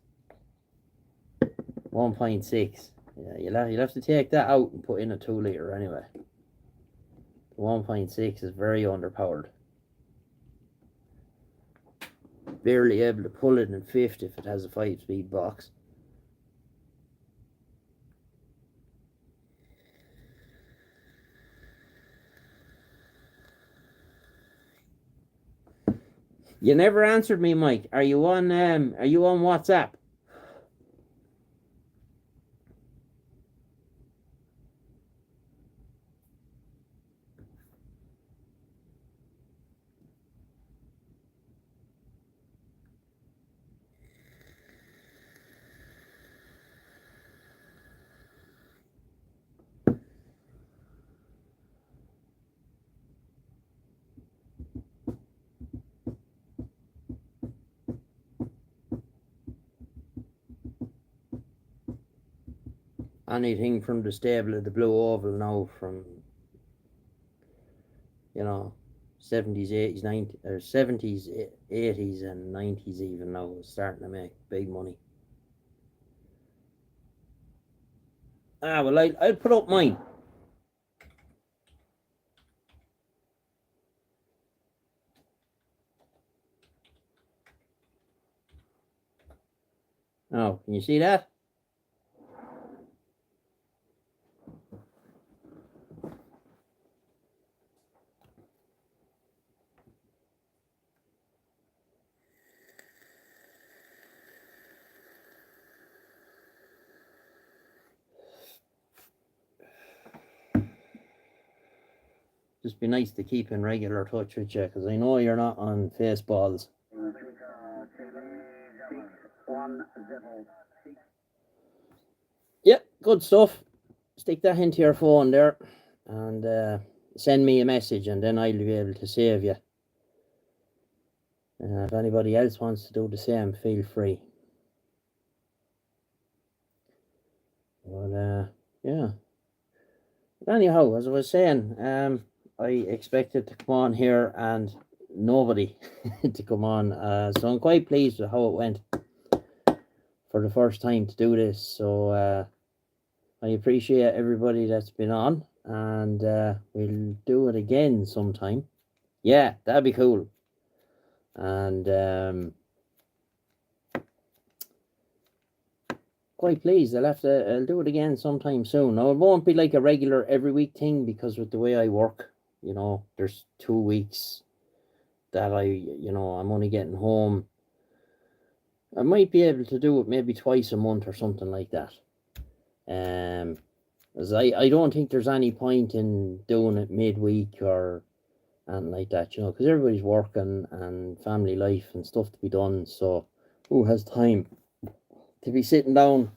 1.6. Yeah, you'll have to take that out and put in a 2 litre anyway. 1.6 is very underpowered. Barely able to pull it in fifth if it has a 5-speed box. You never answered me, Mike. Are you on WhatsApp? Anything from the stable of the Blue Oval now, from 70s, 80s, 90s, or 70s, 80s, and 90s even now is starting to make big money. Well, I'll put up mine. Oh, can you see that? Just be nice to keep in regular touch with you, because I know you're not on Faceballs. Yep, good stuff. Stick that into your phone there and send me a message, and then I'll be able to save you. If anybody else wants to do the same, feel free. But yeah. But anyhow, as I was saying, I expected to come on here and nobody to come on. So I'm quite pleased with how it went for the first time to do this. So I appreciate everybody that's been on, and we'll do it again sometime. Yeah, that'd be cool. And quite pleased. I'll do it again sometime soon. Now, it won't be like a regular every week thing, because with the way I work, there's 2 weeks that I'm only getting home. I might be able to do it maybe twice a month or something like that. As I don't think there's any point in doing it midweek or and like that, because everybody's working and family life and stuff to be done. So who has time to be sitting down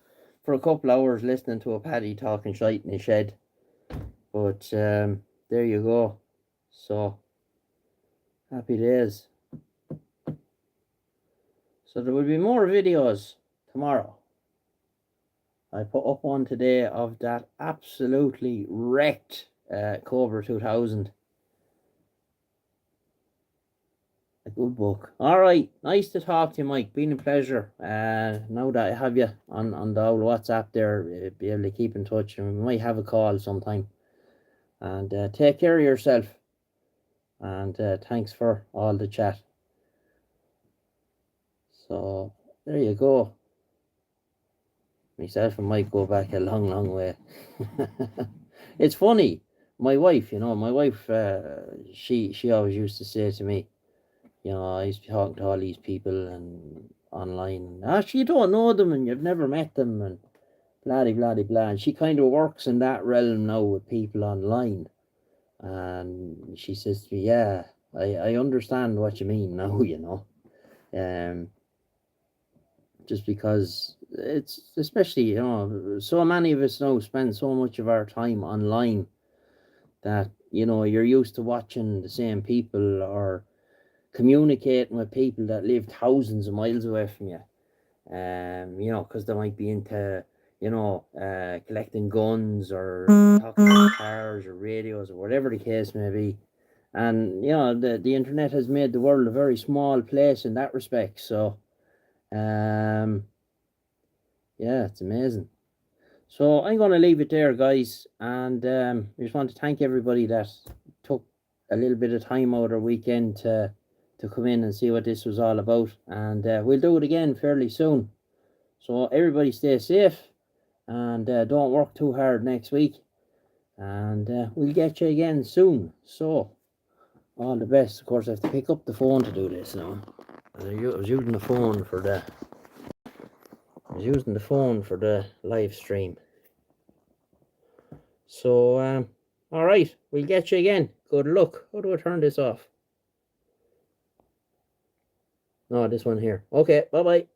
for a couple hours listening to a paddy talking shite in his shed? But there you go. So happy days. So there will be more videos tomorrow. I put up one today of that absolutely wrecked Cobra 2000. A good book. All right, nice to talk to you, Mike. Been a pleasure. Now that I have you on the old WhatsApp there, be able to keep in touch, and we might have a call sometime. And take care of yourself. And thanks for all the chat. So there you go. Myself and Mike go back a long, long way. It's funny. My wife, she always used to say to me, I used to be talking to all these people and online. You don't know them and you've never met them and blah, blah, blah, blah. And she kind of works in that realm now with people online. And she says to me, yeah, I understand what you mean now, just because it's, especially, so many of us now spend so much of our time online that, you're used to watching the same people or communicating with people that live thousands of miles away from you. Because they might be into, collecting guns or talking about cars or radios or whatever the case may be. And, the internet has made the world a very small place in that respect. So, Yeah, it's amazing. So I'm going to leave it there, guys, and I just want to thank everybody that took a little bit of time out of their weekend to come in and see what this was all about, and we'll do it again fairly soon. So everybody stay safe, and don't work too hard next week, and we'll get you again soon. So all the best. Of course, I have to pick up the phone to do this now. I was using the phone for the live stream. So all right, we'll get you again. Good luck. How do I turn this off? No, this one here. Okay, bye bye.